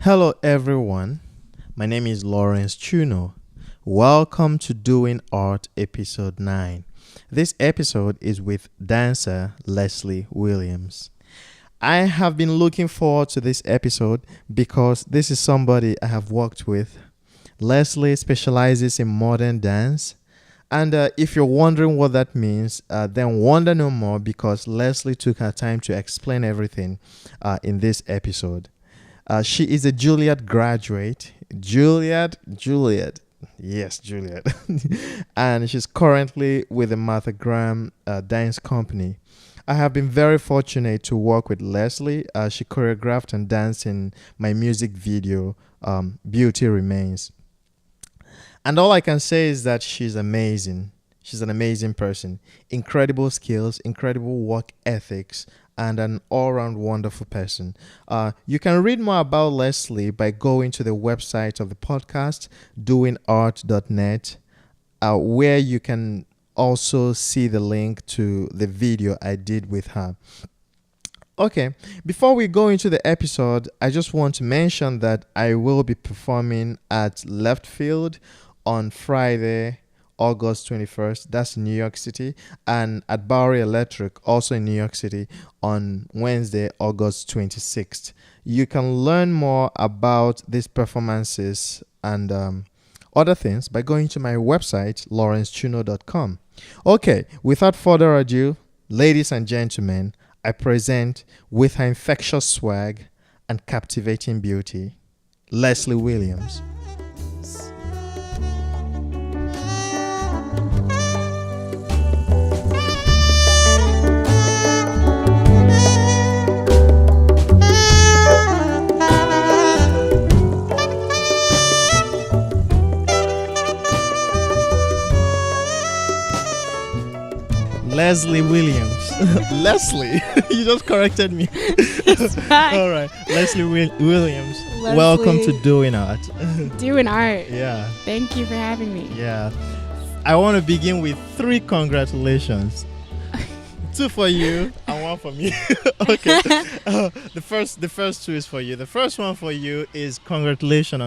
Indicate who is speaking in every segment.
Speaker 1: Hello, everyone. My name is Lorens. Welcome to Doing Art episode 9. This episode is with dancer Leslie Williams. I have been looking forward to this episode because this is somebody I have worked with. Leslie specializes in modern dance. And if you're wondering what that means, then wonder no more because Leslie took her time to explain everything in this episode. She is a Juilliard graduate. Juilliard. Yes, Juilliard. And she's currently with the Martha Graham Dance Company. I have been very fortunate to work with Leslie. She choreographed and danced in my music video, Beauty Remains. And all I can say is that she's amazing. She's an amazing person. Incredible skills, incredible work ethics, and an all-round wonderful person. You can read more about Leslie by going to the website of the podcast, doingart.net, where you can also see the link to the video I did with her. Okay, before we go into the episode, I just want to mention that I will be performing at Left Field on Friday, August 21st, that's New York City, and at Bowery Electric, also in New York City, on Wednesday, August 26th. You can learn more about these performances and other things by going to my website, lorenschuno.com. Okay, without further ado, ladies and gentlemen, I present, with her infectious swag and captivating beauty, Leslie Williams. Leslie Williams. Leslie, you just corrected me.
Speaker 2: It's fine.
Speaker 1: All right, Leslie Williams.
Speaker 2: Leslie.
Speaker 1: Welcome to Doing Art.
Speaker 2: Doing art.
Speaker 1: Yeah.
Speaker 2: Thank you for having me.
Speaker 1: Yeah. I want to begin with 3 congratulations. 2 for you and 1 for me. Okay. The first 2 is for you. The first one for you is congratulations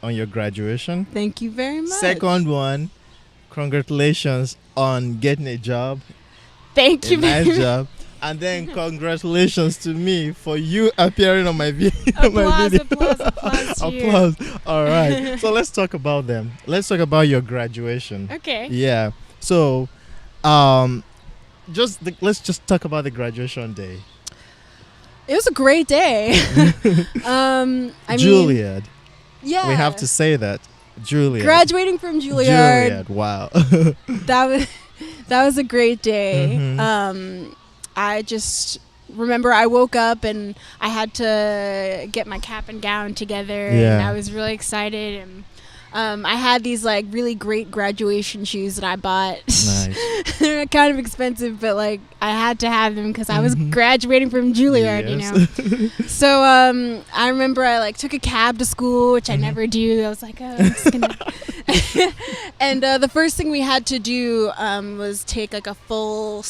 Speaker 1: on your graduation.
Speaker 2: Thank you very much.
Speaker 1: Second one, congratulations on getting a job.
Speaker 2: Thank you very
Speaker 1: Nice
Speaker 2: much.
Speaker 1: job. And then congratulations to me for you appearing on my video.
Speaker 2: Applause to you.
Speaker 1: Applause. All right. So let's talk about them. Let's talk about your graduation.
Speaker 2: Okay.
Speaker 1: Yeah. So, let's just talk about the graduation day.
Speaker 2: It was a great day.
Speaker 1: Juilliard.
Speaker 2: Yeah.
Speaker 1: We have to say that. Juilliard.
Speaker 2: Graduating from Juilliard.
Speaker 1: Wow.
Speaker 2: That was a great day.
Speaker 1: Mhm.
Speaker 2: I just remember I woke up and I had to get my cap and gown together,
Speaker 1: Yeah.
Speaker 2: and I was really excited. And I had these like really great graduation shoes that I bought.
Speaker 1: Nice.
Speaker 2: They're kind of expensive, but like I had to have them because I was
Speaker 1: Mhm.
Speaker 2: graduating from Juilliard, you know. So I remember I like took a cab to school, which I never do. I was like, oh, I'm just gonna. And the first thing we had to do was take like a full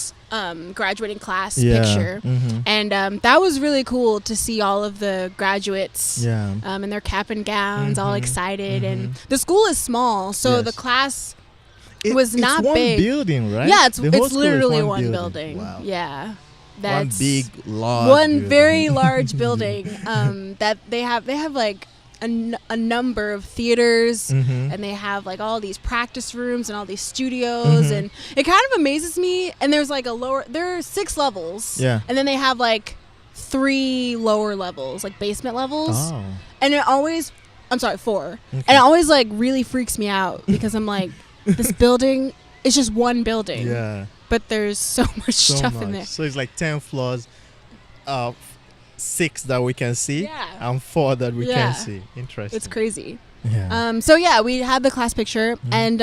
Speaker 2: graduating class picture,
Speaker 1: Mhm.
Speaker 2: and that was really cool to see all of the graduates
Speaker 1: Yeah.
Speaker 2: in their cap and gowns, all
Speaker 1: Mhm.
Speaker 2: excited. And
Speaker 1: Mhm.
Speaker 2: the school is small, so
Speaker 1: Yes.
Speaker 2: the class was not
Speaker 1: it's one
Speaker 2: big.
Speaker 1: building, right?
Speaker 2: Yeah,
Speaker 1: The whole
Speaker 2: it's
Speaker 1: school is
Speaker 2: literally one building.
Speaker 1: Wow.
Speaker 2: Yeah,
Speaker 1: One big, large
Speaker 2: one
Speaker 1: building.
Speaker 2: very large building. That they have like a number of theaters,
Speaker 1: Mhm.
Speaker 2: and they have like all these practice rooms and all these studios,
Speaker 1: Mhm.
Speaker 2: and it kind of amazes me. And there's like there are 6 levels,
Speaker 1: Yeah.
Speaker 2: and then they have like 3 lower levels, like basement levels,
Speaker 1: Oh.
Speaker 2: and it always, I'm sorry, 4,
Speaker 1: Okay.
Speaker 2: and it always like really freaks me out because I'm like, this building is just one building,
Speaker 1: Yeah.
Speaker 2: but there's so much
Speaker 1: So
Speaker 2: stuff
Speaker 1: much.
Speaker 2: in there.
Speaker 1: So it's like 10 floors, 6 that we can see,
Speaker 2: Yeah.
Speaker 1: and 4 that we
Speaker 2: Yeah.
Speaker 1: can see. Interesting.
Speaker 2: It's crazy.
Speaker 1: Yeah.
Speaker 2: So yeah, we had the class picture, and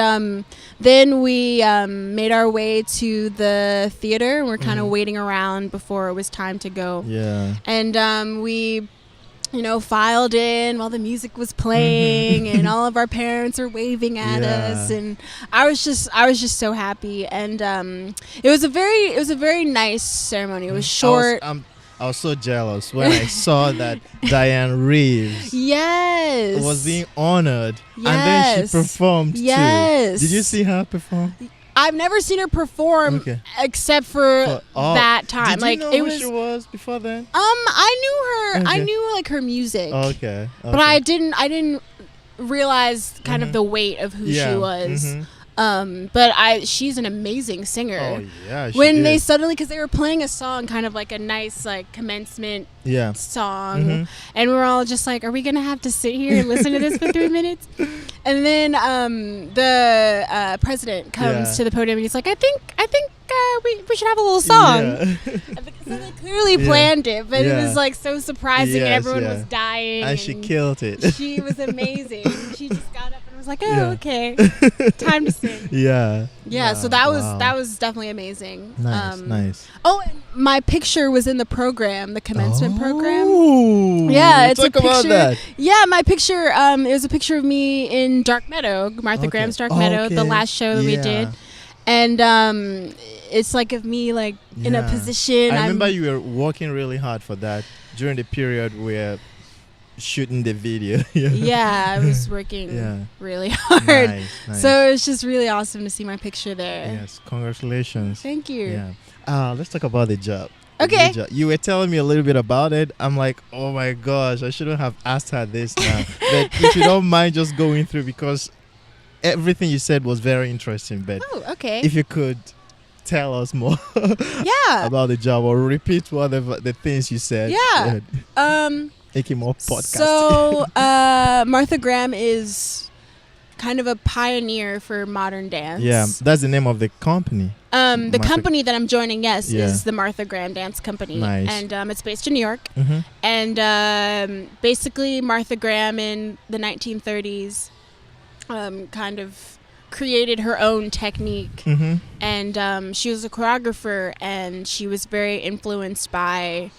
Speaker 2: then we made our way to the theater. We're kind of
Speaker 1: Mhm.
Speaker 2: waiting around before it was time to go,
Speaker 1: Yeah.
Speaker 2: and we, filed in while the music was playing, and all of our parents were waving at us,
Speaker 1: Yeah.
Speaker 2: and I was just so happy. And it was a very nice ceremony. It was short.
Speaker 1: I was so jealous when I saw that Dianne Reeves
Speaker 2: Yes.
Speaker 1: was being honored,
Speaker 2: Yes.
Speaker 1: and then she performed
Speaker 2: Yes.
Speaker 1: too. Did you see her perform?
Speaker 2: I've never seen her perform
Speaker 1: Okay.
Speaker 2: except for that time.
Speaker 1: Did you
Speaker 2: like
Speaker 1: know
Speaker 2: it
Speaker 1: who
Speaker 2: was
Speaker 1: she was before then?
Speaker 2: I knew her. I
Speaker 1: Okay.
Speaker 2: knew like her music.
Speaker 1: Okay.
Speaker 2: But I didn't realize kind of the weight of who she was.
Speaker 1: Mhm.
Speaker 2: But she's an amazing singer.
Speaker 1: Oh yeah.
Speaker 2: When they suddenly, because they were playing a song, kind of like a nice like commencement song,
Speaker 1: Mhm.
Speaker 2: and we're all just like, are we gonna have to sit here and listen to this for 3 minutes? And then the president comes to the podium and he's like, I think we should have a little song.
Speaker 1: Yeah.
Speaker 2: So they clearly planned it, but it was like so surprising, and
Speaker 1: Yes,
Speaker 2: everyone was dying,
Speaker 1: and she killed it.
Speaker 2: She was amazing. She just got up and was like, oh, okay, time to sing.
Speaker 1: Yeah.
Speaker 2: So that was definitely amazing.
Speaker 1: Nice.
Speaker 2: Oh, and my picture was in the program, the commencement program.
Speaker 1: Oh,
Speaker 2: Yeah, it's
Speaker 1: talk
Speaker 2: a picture.
Speaker 1: about that.
Speaker 2: Yeah, my picture. It was a picture of me in Dark Meadow, Martha Graham's Dark Meadow, the last show that we did, and it's like of me like in a position.
Speaker 1: I remember you were working really hard for that during the period where shooting the video.
Speaker 2: Yeah, I was working really hard.
Speaker 1: Nice.
Speaker 2: So it was just really awesome to see my picture there.
Speaker 1: Yes, congratulations.
Speaker 2: Thank you.
Speaker 1: Yeah. Let's talk about the job.
Speaker 2: Okay.
Speaker 1: You were telling me a little bit about it. I'm like, oh my gosh, I shouldn't have asked her this now. But if you don't mind just going through, because everything you said was very interesting. But
Speaker 2: okay.
Speaker 1: if you could tell us more about the job, or repeat whatever the things you said. Make it more podcast.
Speaker 2: So Martha Graham is kind of a pioneer for modern dance.
Speaker 1: Yeah, that's the name of the company.
Speaker 2: The company that I'm joining, is the Martha Graham Dance Company.
Speaker 1: Nice.
Speaker 2: And it's based in New York.
Speaker 1: Mm-hmm.
Speaker 2: And basically Martha Graham in the 1930s kind of created her own technique.
Speaker 1: Mm-hmm.
Speaker 2: And she was a choreographer, and she was very influenced by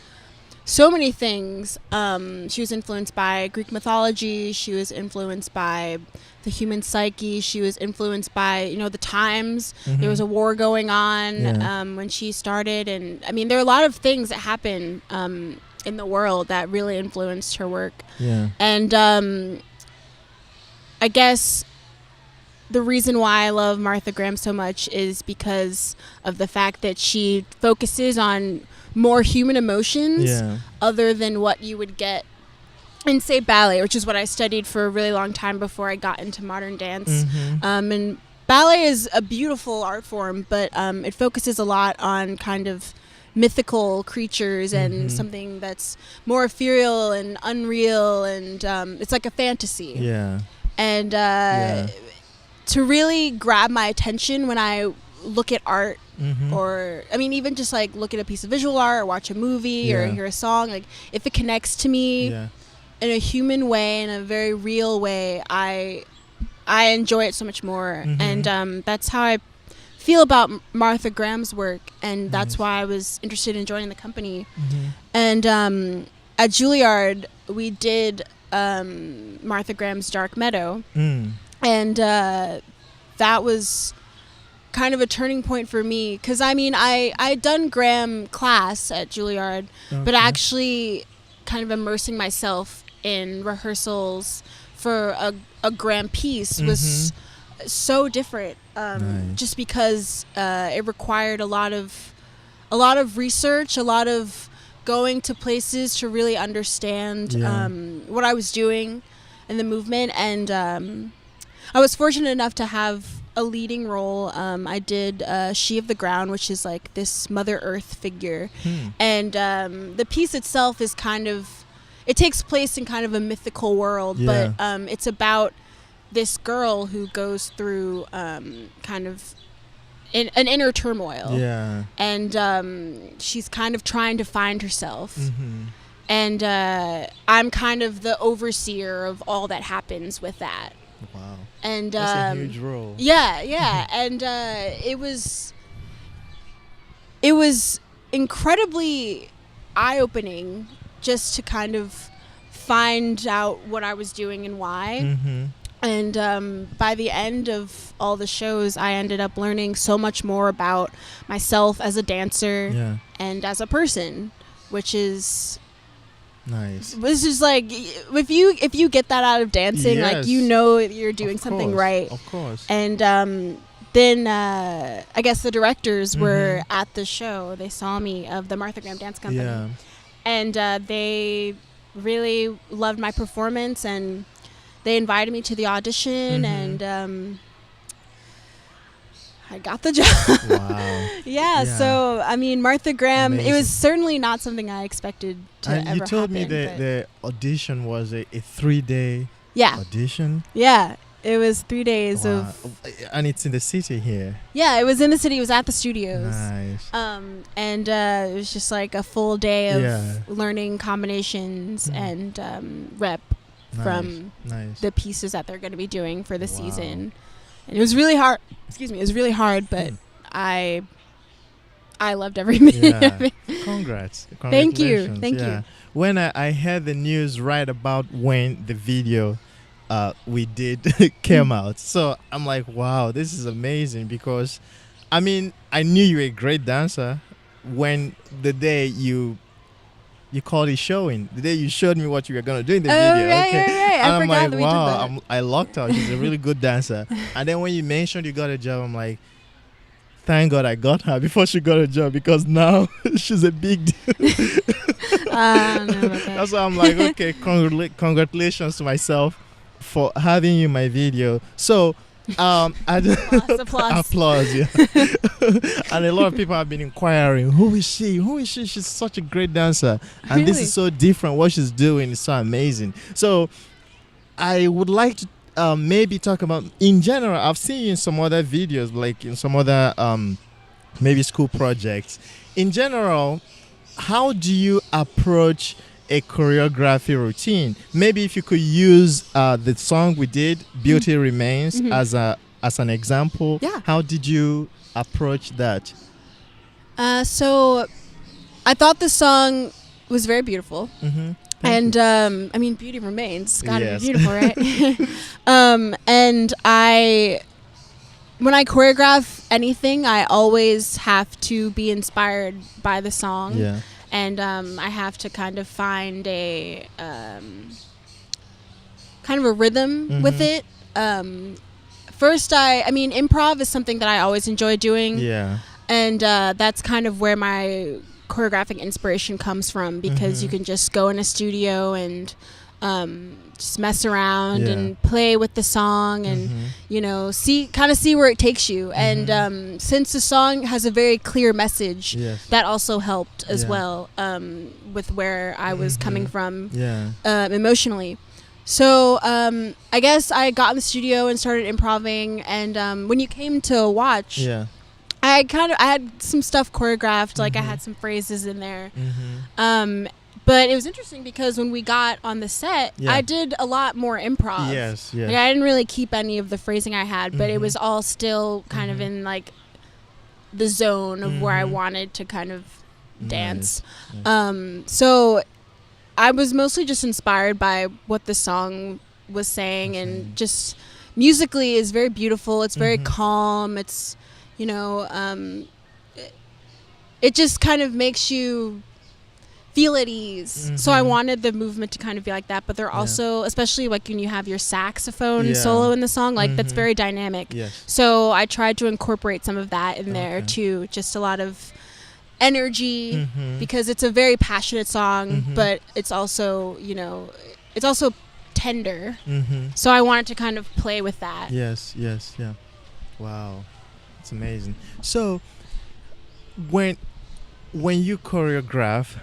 Speaker 2: so many things. She was influenced by Greek mythology. She was influenced by the human psyche. She was influenced by, the times.
Speaker 1: Mm-hmm.
Speaker 2: There was a war going on when she started. And I mean, there are a lot of things that happen in the world that really influenced her work.
Speaker 1: Yeah.
Speaker 2: And I guess the reason why I love Martha Graham so much is because of the fact that she focuses on more human emotions other than what you would get in, say, ballet, which is what I studied for a really long time before I got into modern dance.
Speaker 1: Mm-hmm.
Speaker 2: And ballet is a beautiful art form, but it focuses a lot on kind of mythical creatures and something that's more ethereal and unreal, and it's like a fantasy.
Speaker 1: Yeah.
Speaker 2: And to really grab my attention when I look at art, or I mean, even just like look at a piece of visual art or watch a movie or hear a song, like if it connects to me in a human way, in a very real way, I enjoy it so much more. And that's how I feel about Martha Graham's work, and that's why I was interested in joining the company. And at Juilliard we did Martha Graham's Dark Meadow, and that was kind of a turning point for me, because I mean I'd done Graham class at Juilliard, but actually kind of immersing myself in rehearsals for a Graham piece was so different, just because it required a lot of research, a lot of going to places to really understand what I was doing in the movement. And I was fortunate enough to have a leading role. I did She of the Ground, which is like this Mother Earth figure. And the piece itself is kind of, it takes place in kind of a mythical world, but it's about this girl who goes through kind of an inner turmoil. And she's kind of trying to find herself. And I'm kind of the overseer of all that happens with that.
Speaker 1: Wow.
Speaker 2: And
Speaker 1: that's a huge role.
Speaker 2: And it was incredibly eye-opening just to kind of find out what I was doing and why. And by the end of all the shows, I ended up learning so much more about myself as a dancer and as a person. which is
Speaker 1: Nice.
Speaker 2: this is like if you get that out of dancing,
Speaker 1: Yes.
Speaker 2: like you know you're doing
Speaker 1: Of
Speaker 2: something
Speaker 1: course,
Speaker 2: right.
Speaker 1: Of course.
Speaker 2: And then I guess the directors were
Speaker 1: Mm-hmm.
Speaker 2: at the show. They saw me of the Martha Graham Dance Company,
Speaker 1: Yeah.
Speaker 2: and they really loved my performance, and they invited me to the audition,
Speaker 1: Mhm.
Speaker 2: and I got the job.
Speaker 1: Wow.
Speaker 2: Yeah,
Speaker 1: Yeah.
Speaker 2: so I mean, Martha Graham. It
Speaker 1: Amazing.
Speaker 2: was certainly not something I expected to
Speaker 1: And
Speaker 2: ever
Speaker 1: you told me
Speaker 2: happen, but
Speaker 1: the audition was a 3-day
Speaker 2: yeah,
Speaker 1: audition.
Speaker 2: yeah. It was 3 days
Speaker 1: Wow.
Speaker 2: of
Speaker 1: And it's in the city here.
Speaker 2: yeah. It was in the city. It was at the studios.
Speaker 1: Nice.
Speaker 2: And it was just like a full day of
Speaker 1: Yeah.
Speaker 2: learning combinations
Speaker 1: Mm.
Speaker 2: and rep
Speaker 1: Nice.
Speaker 2: from
Speaker 1: Nice.
Speaker 2: the pieces that they're going to be doing for the
Speaker 1: Wow.
Speaker 2: season. And it was really hard. Excuse me. It was really hard, but
Speaker 1: Mm.
Speaker 2: I loved every minute of
Speaker 1: Yeah.
Speaker 2: it.
Speaker 1: Congrats.
Speaker 2: Thank you.
Speaker 1: Congratulations.
Speaker 2: Thank
Speaker 1: Yeah.
Speaker 2: you.
Speaker 1: When I heard the news right about when the video we did came out, so I'm like, wow, this is amazing, because I mean, I knew you were a great dancer when the day you called it showing, the day you showed me what you were gonna do in the video.
Speaker 2: Right,
Speaker 1: Okay.
Speaker 2: right.
Speaker 1: And
Speaker 2: I
Speaker 1: I'm
Speaker 2: forgot
Speaker 1: like,
Speaker 2: that we did
Speaker 1: wow,
Speaker 2: that.
Speaker 1: I locked her. She's a really good dancer. And then when you mentioned you got a job, I'm like, thank God I got her before she got a job, because now she's a big deal.
Speaker 2: I don't know about that.
Speaker 1: That's why I'm like, okay, congratulations to myself for having you in my video. So, I just
Speaker 2: Applause.
Speaker 1: applause, yeah. And a lot of people have been inquiring, who is she? Who is she? She's such a great dancer, and this
Speaker 2: Really?
Speaker 1: is so different. What she's doing is so amazing. So, I would like to maybe talk about, in general, I've seen you in some other videos, like in some other maybe school projects. In general, how do you approach a choreography routine? Maybe if you could use the song we did, Beauty Remains,
Speaker 2: Mhm.
Speaker 1: as an example.
Speaker 2: Yeah.
Speaker 1: How did you approach that?
Speaker 2: So I thought the song was very beautiful.
Speaker 1: Mm-hmm.
Speaker 2: And I mean, beauty remains. It's gotta
Speaker 1: Yes.
Speaker 2: be beautiful, right? And when I choreograph anything, I always have to be inspired by the song,
Speaker 1: Yeah.
Speaker 2: and I have to kind of find a kind of a rhythm with
Speaker 1: Mhm.
Speaker 2: it. First, I mean, improv is something that I always enjoy doing,
Speaker 1: Yeah.
Speaker 2: and that's kind of where my choreographing inspiration comes from, because you
Speaker 1: Mhm.
Speaker 2: can just go in a studio and just mess around
Speaker 1: Yeah.
Speaker 2: and play with the song, and
Speaker 1: Mhm.
Speaker 2: you know, see where it takes you. And since the song has a very clear message,
Speaker 1: Yes.
Speaker 2: that also helped as
Speaker 1: Yeah.
Speaker 2: well, with where I was coming
Speaker 1: Mhm.
Speaker 2: from
Speaker 1: Yeah.
Speaker 2: emotionally. So I guess I got in the studio and started improving, and when you came to watch,
Speaker 1: Yeah.
Speaker 2: I had some stuff choreographed, like I
Speaker 1: Mhm.
Speaker 2: had some phrases in there.
Speaker 1: Mm-hmm.
Speaker 2: But it was interesting because when we got on the set,
Speaker 1: Yeah.
Speaker 2: I did a lot more improv.
Speaker 1: Yes. Yes.
Speaker 2: Like, I didn't really keep any of the phrasing I had, but it
Speaker 1: Mhm.
Speaker 2: was all still kind of
Speaker 1: Mhm.
Speaker 2: in like the zone of where I
Speaker 1: Mhm.
Speaker 2: wanted to kind of dance.
Speaker 1: Nice.
Speaker 2: So I was mostly just inspired by what the song was saying,
Speaker 1: Okay.
Speaker 2: and just musically is very beautiful. It's very
Speaker 1: Mhm.
Speaker 2: calm. It's, you know, it just kind of makes you feel at ease. So I
Speaker 1: Mhm.
Speaker 2: wanted the movement to kind of be like that, but they're
Speaker 1: Yeah.
Speaker 2: also, especially like when you have your saxophone
Speaker 1: Yeah.
Speaker 2: solo in the song, like that's
Speaker 1: Mhm.
Speaker 2: very dynamic.
Speaker 1: Yes.
Speaker 2: So I tried to incorporate some of that in there
Speaker 1: Okay.
Speaker 2: too, just a lot of energy,
Speaker 1: Mhm.
Speaker 2: because it's a very passionate song,
Speaker 1: Mhm.
Speaker 2: but it's also, you know, it's also tender.
Speaker 1: Mm-hmm.
Speaker 2: So I wanted to kind of play with that.
Speaker 1: Yes, yes, yeah. Wow. It's amazing. So when you choreograph,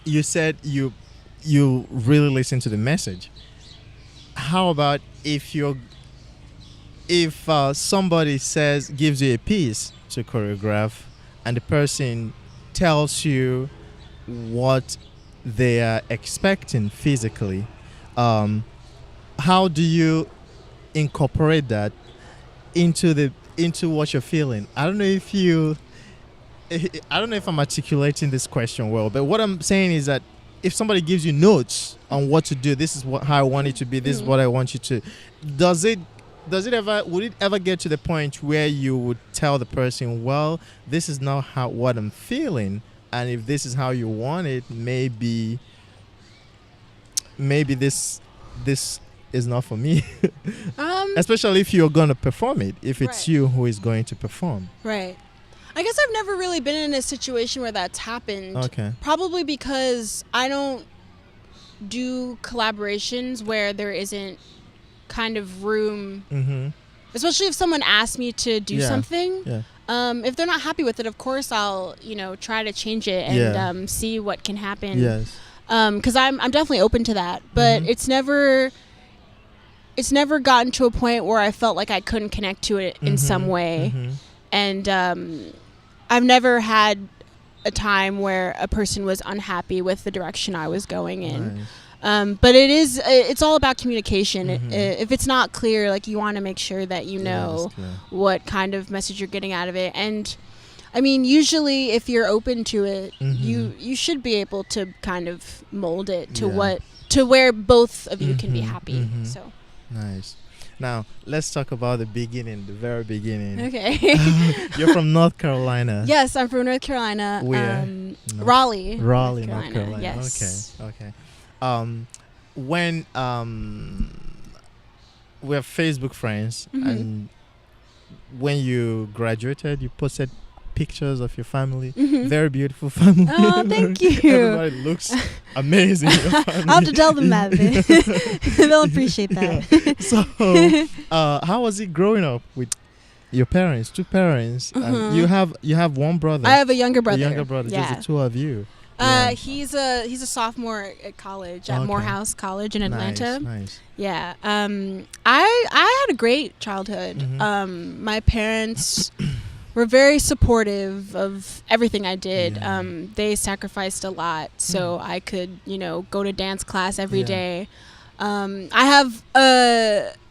Speaker 1: you said you really listen to the message. How about if somebody gives you a piece to choreograph, and the person tells you what they are expecting physically, how do you incorporate that into what you're feeling? I don't know if I'm articulating this question well, but what I'm saying is that if somebody gives you notes on what to do, this is how I want it to be, this is what I want you to, would it ever get to the point where you would tell the person, well, this is not what I'm feeling, and if this is how you want it, maybe this is not for me. Especially if you're going to perform it, if it's
Speaker 2: Right.
Speaker 1: you who is going to perform.
Speaker 2: Right. I guess I've never really been in a situation where that's happened.
Speaker 1: Okay.
Speaker 2: Probably because I don't do collaborations where there isn't kind of room,
Speaker 1: Mm-hmm.
Speaker 2: especially if someone asks me to do
Speaker 1: Yeah.
Speaker 2: something.
Speaker 1: Yeah.
Speaker 2: If they're not happy with it, of course I'll, try to change it and
Speaker 1: Yeah.
Speaker 2: see what can happen.
Speaker 1: Yes.
Speaker 2: Because I'm definitely open to that, but
Speaker 1: Mhm.
Speaker 2: it's never gotten to a point where I felt like I couldn't connect to it in some
Speaker 1: Mhm.
Speaker 2: way.
Speaker 1: Mhm.
Speaker 2: And I've never had a time where a person was unhappy with the direction I was going in.
Speaker 1: Nice.
Speaker 2: But it's all about communication.
Speaker 1: Mhm.
Speaker 2: If it's not clear, like, you want to make sure that you
Speaker 1: Yeah,
Speaker 2: know
Speaker 1: that's clear.
Speaker 2: what kind of message you're getting out of it. And I mean, usually if you're open to it,
Speaker 1: Mhm.
Speaker 2: you should be able to kind of mold it to
Speaker 1: Yeah.
Speaker 2: where both of you can be
Speaker 1: Mhm.
Speaker 2: happy.
Speaker 1: Mhm.
Speaker 2: So
Speaker 1: Nice. Now let's talk about the beginning, the very beginning.
Speaker 2: okay.
Speaker 1: You're from North Carolina.
Speaker 2: Yes, I'm from North Carolina.
Speaker 1: Where?
Speaker 2: Raleigh.
Speaker 1: Raleigh, North Carolina.
Speaker 2: Yes.
Speaker 1: Okay. When we're Facebook friends,
Speaker 2: Mhm.
Speaker 1: and when you graduated, you posted pictures of your family.
Speaker 2: Mhm.
Speaker 1: Very beautiful family.
Speaker 2: Oh, thank you.
Speaker 1: Everybody looks amazing. in your family.
Speaker 2: I'll have to tell them that. They'll appreciate that.
Speaker 1: Yeah. So, how was it growing up with your parents, two parents?
Speaker 2: Mhm.
Speaker 1: You have one brother.
Speaker 2: I have a younger brother.
Speaker 1: A younger brother.
Speaker 2: Yeah.
Speaker 1: Just the two of you. Yeah.
Speaker 2: He's a sophomore at college at
Speaker 1: Okay.
Speaker 2: Morehouse College in Atlanta.
Speaker 1: Nice.
Speaker 2: Yeah. I had a great childhood.
Speaker 1: Mhm.
Speaker 2: My parents were very supportive of everything I did.
Speaker 1: Yeah.
Speaker 2: They sacrificed a lot so I could, go to dance class every
Speaker 1: Yeah.
Speaker 2: day. I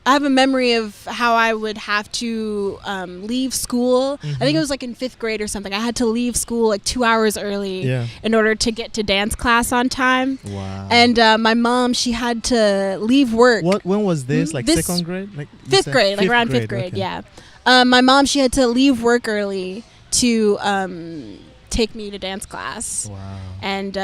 Speaker 2: have a memory of how I would have to leave school. I think it was like in 5th grade or something. I had to leave school like 2 hours early
Speaker 1: Yeah.
Speaker 2: in order to get to dance class on time.
Speaker 1: Wow.
Speaker 2: And my mom, she had to leave work.
Speaker 1: When was this? Like
Speaker 2: This-
Speaker 1: second grade? Like you
Speaker 2: 5th
Speaker 1: said?
Speaker 2: grade, like around 5th grade,
Speaker 1: okay.
Speaker 2: yeah. My mom, she had to leave work early to take me to dance class.
Speaker 1: Wow.
Speaker 2: And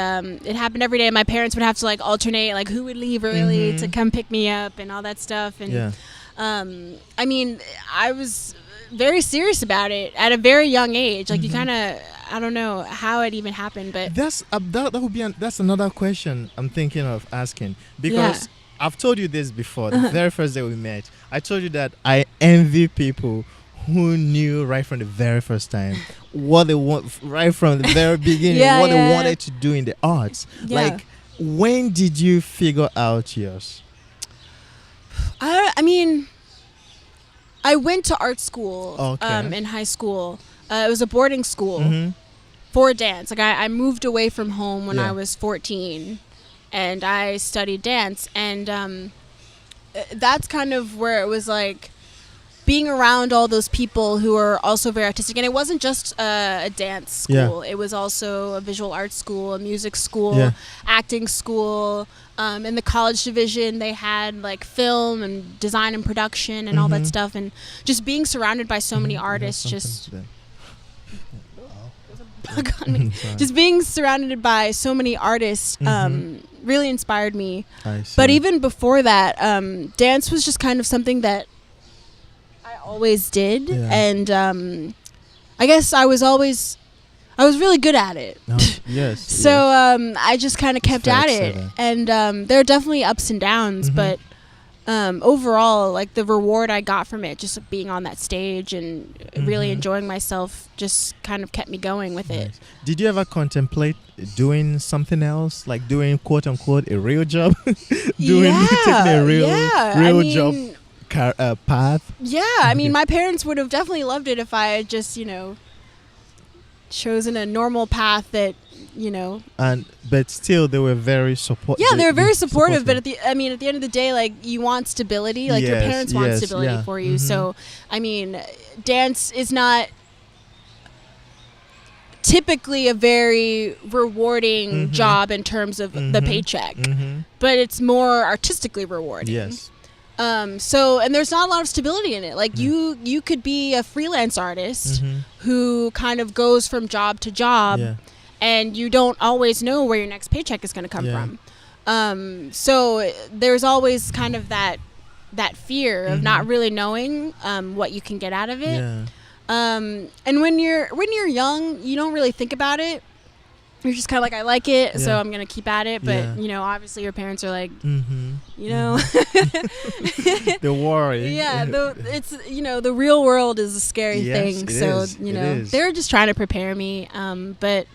Speaker 2: it happened every day. My parents would have to like alternate, like who would leave early
Speaker 1: Mhm.
Speaker 2: to come pick me up and all that stuff. And
Speaker 1: Yeah.
Speaker 2: I mean, I was very serious about it at a very young age. Like you
Speaker 1: Mhm.
Speaker 2: kind of, I don't know how it even happened, but
Speaker 1: That's that would be that's another question I'm thinking of asking, because I've told you this before. The very first day we met, I told you that I envy people who knew right from the very first time what they want, right from the very beginning,
Speaker 2: Yeah,
Speaker 1: what
Speaker 2: yeah.
Speaker 1: they wanted to do in the arts.
Speaker 2: Yeah.
Speaker 1: Like, when did you figure out yours?
Speaker 2: I mean, I went to art school
Speaker 1: Okay.
Speaker 2: in high school. It was a boarding school
Speaker 1: Mhm.
Speaker 2: for dance. Like I moved away from home when
Speaker 1: Yeah.
Speaker 2: I was 14, and I studied dance. And that's kind of where it was like being around all those people who are also very artistic. And it wasn't just a dance
Speaker 1: Yeah.
Speaker 2: school. It was also a visual arts school, a music school,
Speaker 1: Yeah.
Speaker 2: acting school. In the college division, they had like film and design and production and all that
Speaker 1: Mhm.
Speaker 2: stuff. And just being surrounded by so many
Speaker 1: Mhm. You have
Speaker 2: artists,
Speaker 1: something
Speaker 2: just
Speaker 1: to them.
Speaker 2: bug on me.
Speaker 1: Sorry.
Speaker 2: Just being surrounded by so many artists
Speaker 1: Mhm.
Speaker 2: really inspired me.
Speaker 1: I see.
Speaker 2: But even before that, dance was just kind of something that I always did.
Speaker 1: Yeah.
Speaker 2: And I guess I was really good at it.
Speaker 1: No, yes.
Speaker 2: So
Speaker 1: yes.
Speaker 2: I just kind of kept
Speaker 1: fair
Speaker 2: at
Speaker 1: to say
Speaker 2: it.
Speaker 1: that.
Speaker 2: And there are definitely ups and downs,
Speaker 1: Mhm.
Speaker 2: but overall, like the reward I got from it, just being on that stage and really
Speaker 1: Mhm.
Speaker 2: enjoying myself, just kind of kept me going with it.
Speaker 1: Nice. Did you ever contemplate doing something else, like doing quote unquote a real job, taking a real job path?
Speaker 2: Yeah, I mean, my parents would have definitely loved it if I had just, chosen a normal path that,
Speaker 1: But still, they were very supportive.
Speaker 2: Yeah, they were very supportive, but at the end of the day, like, you want stability, like your
Speaker 1: Yes,
Speaker 2: parents want
Speaker 1: yes,
Speaker 2: stability
Speaker 1: yeah.
Speaker 2: for you.
Speaker 1: Mhm.
Speaker 2: So, I mean, dance is not typically a very rewarding
Speaker 1: Mhm.
Speaker 2: job in terms of the
Speaker 1: Mhm.
Speaker 2: paycheck,
Speaker 1: Mm-hmm.
Speaker 2: but it's more artistically rewarding.
Speaker 1: Yes.
Speaker 2: And there's not a lot of stability in it. Like you could be a freelance artist
Speaker 1: Mhm.
Speaker 2: who kind of goes from job to job,
Speaker 1: Yeah.
Speaker 2: and you don't always know where your next paycheck is going to come from. So there's always kind of that fear of not really knowing what you can get out of it.
Speaker 1: Yeah.
Speaker 2: And when you're young, you don't really think about it. You're just kind of like, I like it, so I'm going to keep at it. But, obviously your parents are like,
Speaker 1: The worry.
Speaker 2: Yeah, it's, the real world is a scary thing. So, they're just trying to prepare me. But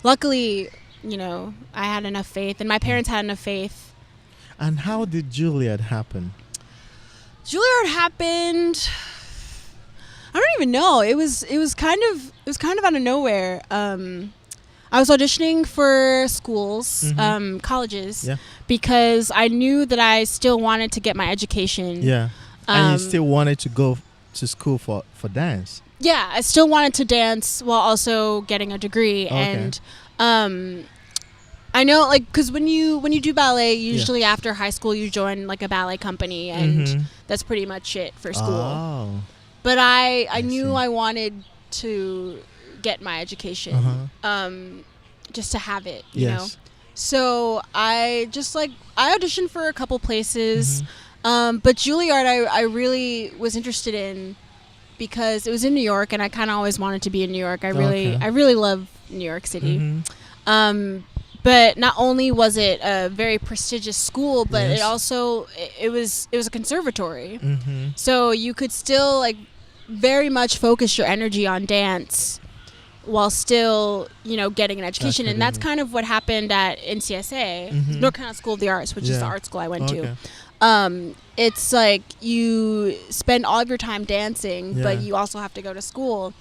Speaker 2: luckily, I had enough faith, and my parents had enough faith.
Speaker 1: And how did Juilliard happen?
Speaker 2: Juilliard happened, I don't even know. It was kind of out of nowhere. I was auditioning for schools, colleges, because I knew that I still wanted to get my education. Yeah.
Speaker 1: And you still wanted to go to school for dance.
Speaker 2: Yeah, I still wanted to dance while also getting a degree. Okay. And I know, like, because when you do ballet, usually after high school you join like a ballet company, and that's pretty much it for school. Oh. But I knew I wanted to get my education, just to have it, you know. So I auditioned for a couple places, but Juilliard I really was interested in because it was in New York, and I kind of always wanted to be in New York. I really love New York City. But not only was it a very prestigious school, but it also it was a conservatory, so you could still like very much focus your energy on dance while still, getting an education. And that's kind of what happened at NCSA, North Carolina School of the Arts, which is the art school I went to. It's like you spend all of your time dancing, but you also have to go to school.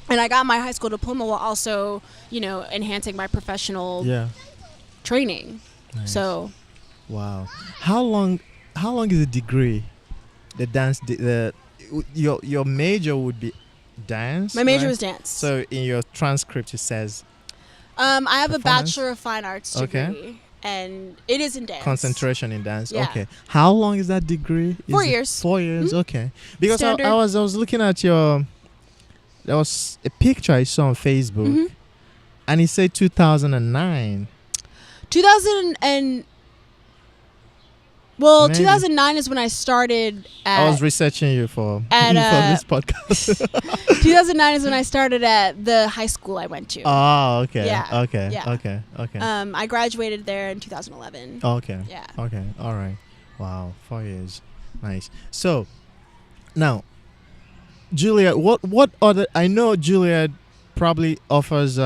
Speaker 2: And I got my high school diploma while also, enhancing my professional training. Nice. So,
Speaker 1: wow. How long is the degree? The dance, your major would be dance.
Speaker 2: My major was dance.
Speaker 1: So in your transcript it says
Speaker 2: I have a Bachelor of Fine Arts degree, and it is in dance.
Speaker 1: Concentration in dance. Yeah. Okay. How long is that degree?
Speaker 2: 4 years.
Speaker 1: 4 years. Okay. Because I was looking at there was a picture I saw on Facebook, and it said 2009.
Speaker 2: 2009 is when I started
Speaker 1: I was researching you for this podcast.
Speaker 2: 2009 is when I started at the high school I went to.
Speaker 1: Oh, okay.
Speaker 2: Yeah.
Speaker 1: Okay.
Speaker 2: Yeah.
Speaker 1: Okay.
Speaker 2: I graduated there in 2011.
Speaker 1: Okay.
Speaker 2: Yeah.
Speaker 1: Okay. All right. Wow. 4 years. Nice. So, now, Juilliard, what other... I know Juilliard probably offers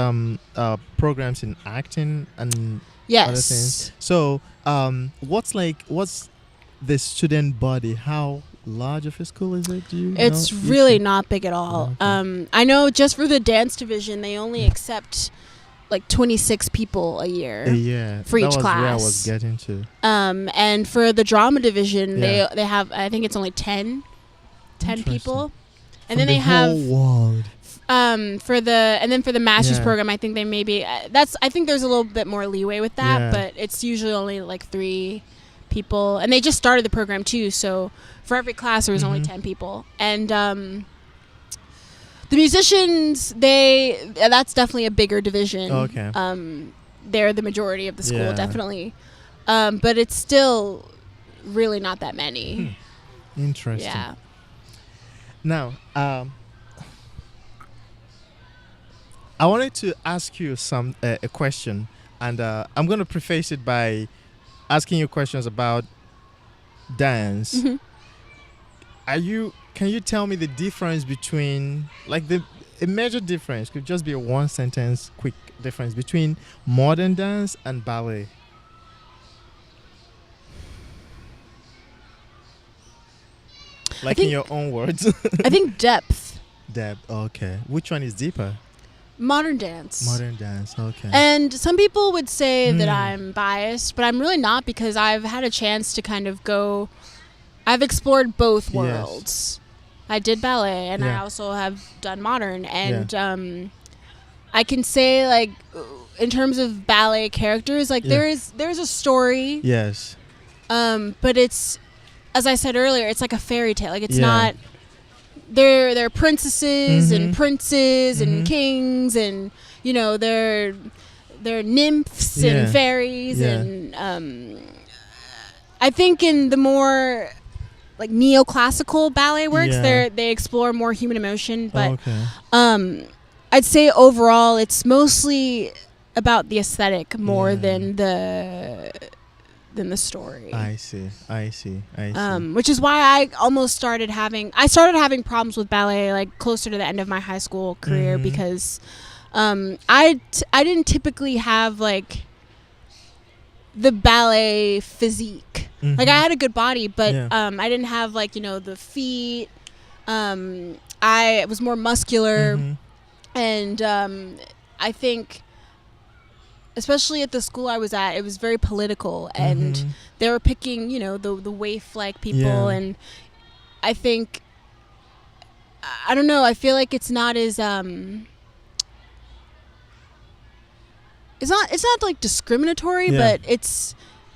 Speaker 1: programs in acting and other things. So, what's the student body? How large of a school is it?
Speaker 2: It's really not big at all. Okay. I know just for the dance division, they only accept like 26 people a year for each class. Where I was getting to. And for the drama division, they have, I think it's only 10 people. And then they have
Speaker 1: world.
Speaker 2: For the master's program, I think they maybe I think there's a little bit more leeway with that, but it's usually only like 3 people, and they just started the program too. So for every class there was only 10 people, and the musicians that's definitely a bigger division.
Speaker 1: Okay.
Speaker 2: They're the majority of the school, definitely, but it's still really not that many.
Speaker 1: Interesting.
Speaker 2: Yeah.
Speaker 1: Now, I wanted to ask you a question, and I'm going to preface it by asking you questions about dance. Can you tell me the difference between, like a major difference, could just be a one sentence quick difference between modern dance and ballet? In your own words.
Speaker 2: I think depth.
Speaker 1: Depth, okay. Which one is deeper?
Speaker 2: Modern dance.
Speaker 1: Modern dance, okay.
Speaker 2: And some people would say that I'm biased, but I'm really not, because I've had a chance to kind of I've explored both worlds. I did ballet, and I also have done modern, and I can say, like, in terms of ballet characters, like there's a story.
Speaker 1: Yes.
Speaker 2: But it's, as I said earlier, it's like a fairy tale. Like, it's not... They're princesses and princes and kings, and they're they're nymphs
Speaker 1: Yeah.
Speaker 2: and fairies,
Speaker 1: Yeah.
Speaker 2: and I think in the more like neoclassical ballet works,
Speaker 1: Yeah.
Speaker 2: they explore more human emotion, but
Speaker 1: Okay.
Speaker 2: I'd say overall it's mostly about the aesthetic more
Speaker 1: Yeah.
Speaker 2: than the story.
Speaker 1: I see.
Speaker 2: Which is why I almost started having problems with ballet like closer to the end of my high school career,
Speaker 1: Mhm.
Speaker 2: because I didn't typically have like the ballet physique. Like I had a good body, but
Speaker 1: Yeah.
Speaker 2: I didn't have like, you know, the feet. I was more muscular,
Speaker 1: Mhm.
Speaker 2: and I think especially at the school I was at, it was very political, and
Speaker 1: Mhm.
Speaker 2: they were picking, you know, the waif-like people,
Speaker 1: Yeah.
Speaker 2: and I think, I don't know, I feel like it's not as it's not like discriminatory,
Speaker 1: Yeah.
Speaker 2: but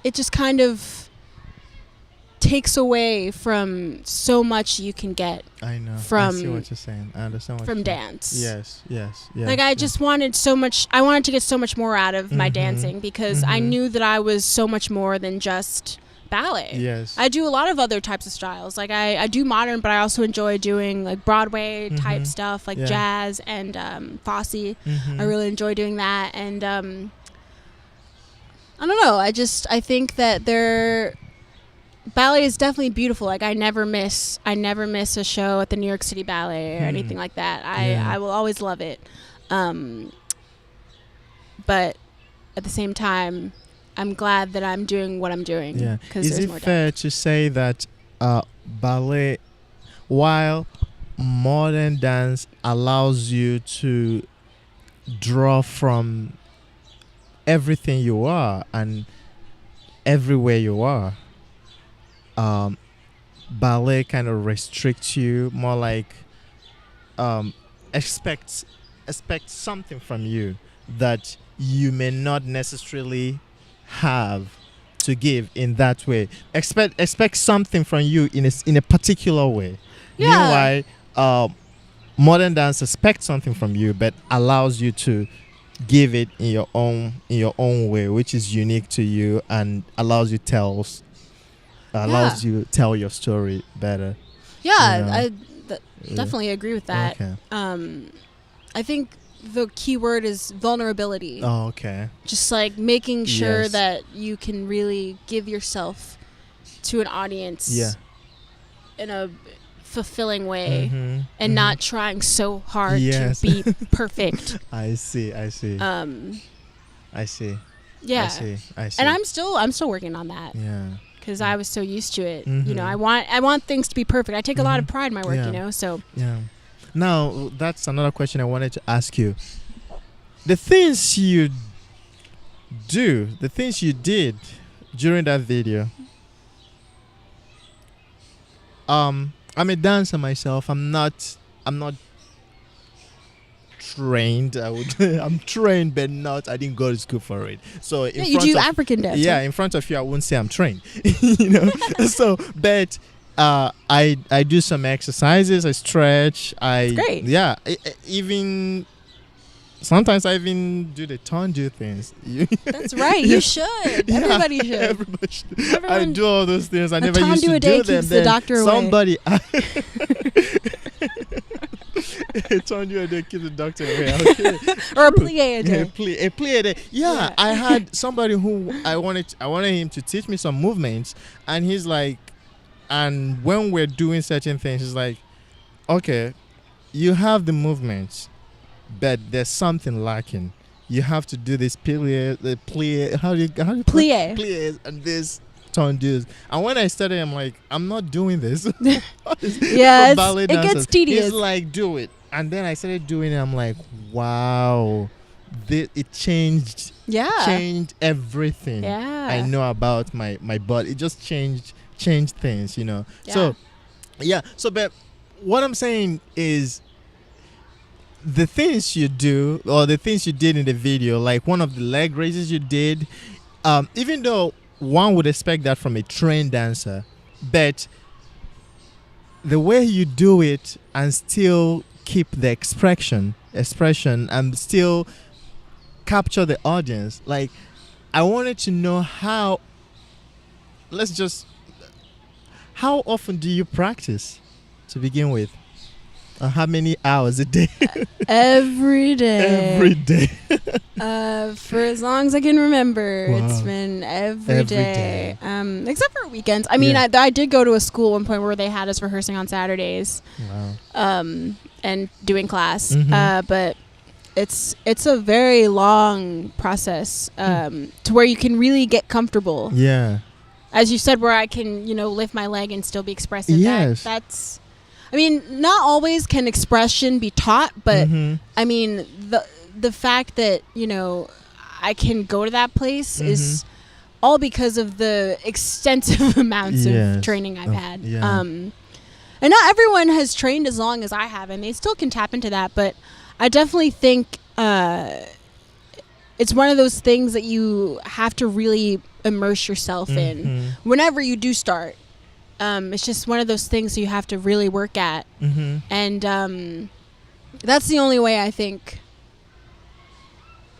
Speaker 2: it just kind of takes away from so much you can get
Speaker 1: I know. I
Speaker 2: from-
Speaker 1: see what you're saying. I understand what
Speaker 2: from
Speaker 1: you're saying.
Speaker 2: dance.
Speaker 1: Yes.
Speaker 2: Like I just wanted I wanted to get so much more out of my
Speaker 1: Mhm.
Speaker 2: dancing, because I
Speaker 1: Mhm.
Speaker 2: knew that I was so much more than just ballet.
Speaker 1: Yes.
Speaker 2: I do a lot of other types of styles. Like I do modern, but I also enjoy doing like Broadway type
Speaker 1: Mhm.
Speaker 2: stuff, like
Speaker 1: Yeah.
Speaker 2: jazz and Fosse.
Speaker 1: Mhm.
Speaker 2: I really enjoy doing that, and I don't know. I think that ballet is definitely beautiful. Like I never miss a show at the New York City Ballet or anything like that. I will always love it. But at the same time, I'm glad that I'm doing what I'm doing.
Speaker 1: Yeah.
Speaker 2: 'Cause
Speaker 1: Is
Speaker 2: there's
Speaker 1: it
Speaker 2: more
Speaker 1: fair to say that ballet, while modern dance allows you to draw from everything you are and everywhere you are, ballet kind of restricts you more, like expects something from you that you may not necessarily have to give in that way. Expect something from you in a particular way.
Speaker 2: Yeah.
Speaker 1: Meanwhile, modern dance expects something from you, but allows you to give it in your own way, which is unique to you and allows you tell your story better.
Speaker 2: Yeah,
Speaker 1: You know?
Speaker 2: I definitely agree with that.
Speaker 1: Okay.
Speaker 2: I think the key word is vulnerability.
Speaker 1: Oh, okay.
Speaker 2: Just like making sure
Speaker 1: Yes.
Speaker 2: that you can really give yourself to an audience
Speaker 1: Yeah.
Speaker 2: in a fulfilling way,
Speaker 1: Mhm.
Speaker 2: and
Speaker 1: Mhm.
Speaker 2: not trying so hard
Speaker 1: Yes.
Speaker 2: to be perfect.
Speaker 1: I see.
Speaker 2: Yeah.
Speaker 1: I see. I see.
Speaker 2: And I'm still working on that,
Speaker 1: Yeah.
Speaker 2: because I was so used to it.
Speaker 1: Mhm.
Speaker 2: You know, I want things to be perfect. I take a lot of pride in my work,
Speaker 1: Yeah.
Speaker 2: you know, so
Speaker 1: Yeah. Now, that's another question I wanted to ask you. The things you did during that video. I'm a dancer myself. I'm not trained. I'm trained, but I didn't go to school for it. So
Speaker 2: yeah, you do African dance.
Speaker 1: yeah,
Speaker 2: right?
Speaker 1: in front of you, I won't say I'm trained. You know. So, but I do some exercises. I stretch.
Speaker 2: That's great.
Speaker 1: Yeah. Even sometimes I even do the tongue things.
Speaker 2: That's right. You should.
Speaker 1: Yeah,
Speaker 2: Everybody should.
Speaker 1: Everybody should. I
Speaker 2: Everyone-
Speaker 1: do all those things. I
Speaker 2: A
Speaker 1: never used to
Speaker 2: tongue-do-a-day
Speaker 1: do them.
Speaker 2: keeps the
Speaker 1: Then
Speaker 2: doctor away.
Speaker 1: somebody a tongue-do-a-day keeps the doctor away. Okay.
Speaker 2: Or a plie a day.
Speaker 1: A plie a day. Yeah, I had somebody who I wanted him to teach me some movements, and he's like, and when we're doing certain things, he's like, okay, you have the movements, but there's something lacking. You have to do this plie. How do you
Speaker 2: Plie.
Speaker 1: plies and this tondus. And when I started, I'm like, I'm not doing this.
Speaker 2: Yeah,
Speaker 1: Ballet
Speaker 2: it gets
Speaker 1: dancers.
Speaker 2: tedious.
Speaker 1: He's like, do it. And then I started doing it. I'm like, wow, it changed everything
Speaker 2: Yeah.
Speaker 1: I know about my body. It just changed things, you know.
Speaker 2: Yeah.
Speaker 1: So yeah. So but what I'm saying is, the things you do or the things you did in the video, like one of the leg raises you did, even though one would expect that from a trained dancer, but the way you do it and still keep the expression and still capture the audience. Like, I wanted to know how. How often do you practice to begin with? How many hours a day?
Speaker 2: Every day.
Speaker 1: Every day.
Speaker 2: For as long as I can remember,
Speaker 1: Wow.
Speaker 2: it's been every
Speaker 1: Every
Speaker 2: day.
Speaker 1: day.
Speaker 2: Except for weekends. I mean,
Speaker 1: Yeah.
Speaker 2: I did go to a school at one point where they had us rehearsing on Saturdays,
Speaker 1: Wow.
Speaker 2: and doing class.
Speaker 1: Mhm.
Speaker 2: But it's a very long process, to where you can really get comfortable.
Speaker 1: Yeah.
Speaker 2: As you said, where I can, lift my leg and still be expressive.
Speaker 1: Yes.
Speaker 2: That's. I mean, not always can expression be taught, but
Speaker 1: Mhm.
Speaker 2: I mean, the fact that, I can go to that place is all because of the extensive amounts
Speaker 1: Yes.
Speaker 2: of training I've had.
Speaker 1: Yeah.
Speaker 2: And not everyone has trained as long as I have, and they still can tap into that, but I definitely think it's one of those things that you have to really immerse yourself in whenever you do start. It's just one of those things you have to really work at. And that's the only way I think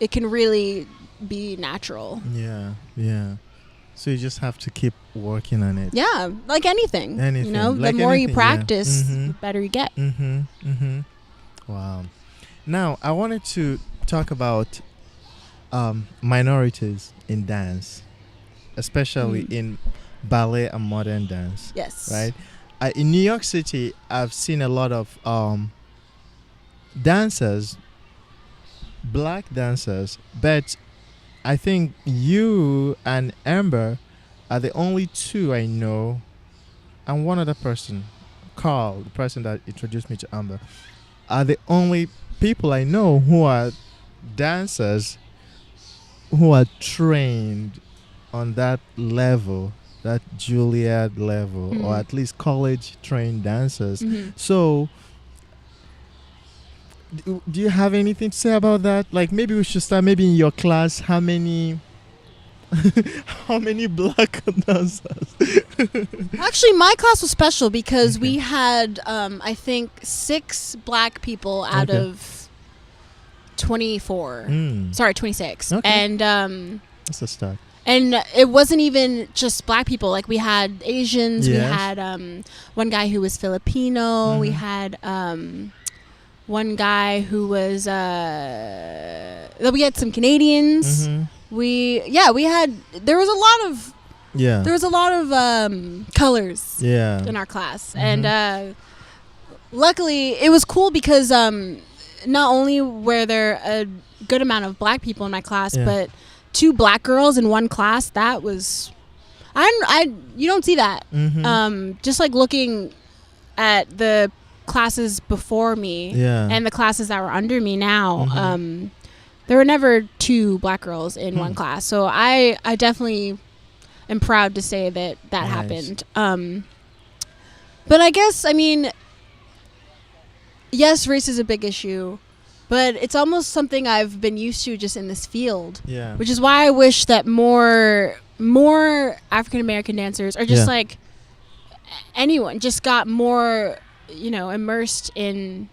Speaker 2: it can really be natural.
Speaker 1: Yeah. So you just have to keep working on it.
Speaker 2: Yeah, like anything.
Speaker 1: Anything,
Speaker 2: The
Speaker 1: like
Speaker 2: more you
Speaker 1: anything, yeah.
Speaker 2: practice, the better you get.
Speaker 1: Wow. Now, I wanted to talk about minorities in dance, especially in ballet and modern dance.
Speaker 2: Yes.
Speaker 1: Right? In New York City, I've seen a lot of dancers, black dancers, but I think you and Amber are the only two I know, and one other person, Carl, the person that introduced me to Amber, are the only people I know who are dancers who are trained on that level, that Juilliard level, or at least college trained dancers. So do you have anything to say about that? Like, maybe we should start maybe in your class. How many black dancers?
Speaker 2: Actually, my class was special because we had, I think, 6 black people out of 24. Sorry, 26.
Speaker 1: Okay.
Speaker 2: And
Speaker 1: That's a start.
Speaker 2: and it wasn't even just black people. Like, we had Asians.
Speaker 1: Yes.
Speaker 2: We had one guy who was Filipino. We had one guy who was. We had some Canadians. We had. There was a lot of colors in our class, and luckily it was cool because not only were there a good amount of black people in my class, but 2 black girls in one class. That was, you don't see that. Just like looking at the classes before me and the classes that were under me now, there were never 2 black girls in one class. So I definitely am proud to say that
Speaker 1: Nice.
Speaker 2: happened. But I guess, I mean, yes, race is a big issue, but it's almost something I've been used to just in this field.
Speaker 1: Yeah.
Speaker 2: Which is why I wish that more African American dancers, or just like anyone, just got more, immersed in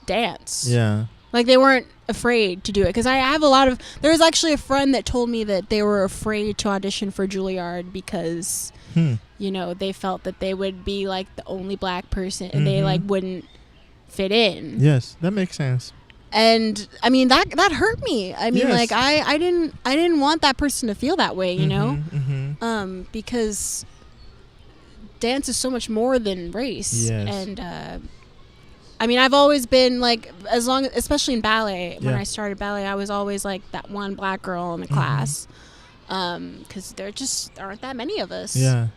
Speaker 2: dance.
Speaker 1: Yeah.
Speaker 2: Like, they weren't afraid to do it. Because I have there was actually a friend that told me that they were afraid to audition for Juilliard because, they felt that they would be like the only black person and they like wouldn't fit in.
Speaker 1: Yes, that makes sense.
Speaker 2: And I mean, that hurt me. I mean,
Speaker 1: Yes.
Speaker 2: like, I didn't want that person to feel that way, you know? Because dance is so much more than race.
Speaker 1: Yes.
Speaker 2: And I mean, I've always been like, especially in ballet, when I started ballet, I was always like that one black girl in the class, because there just aren't that many of us.
Speaker 1: Yeah.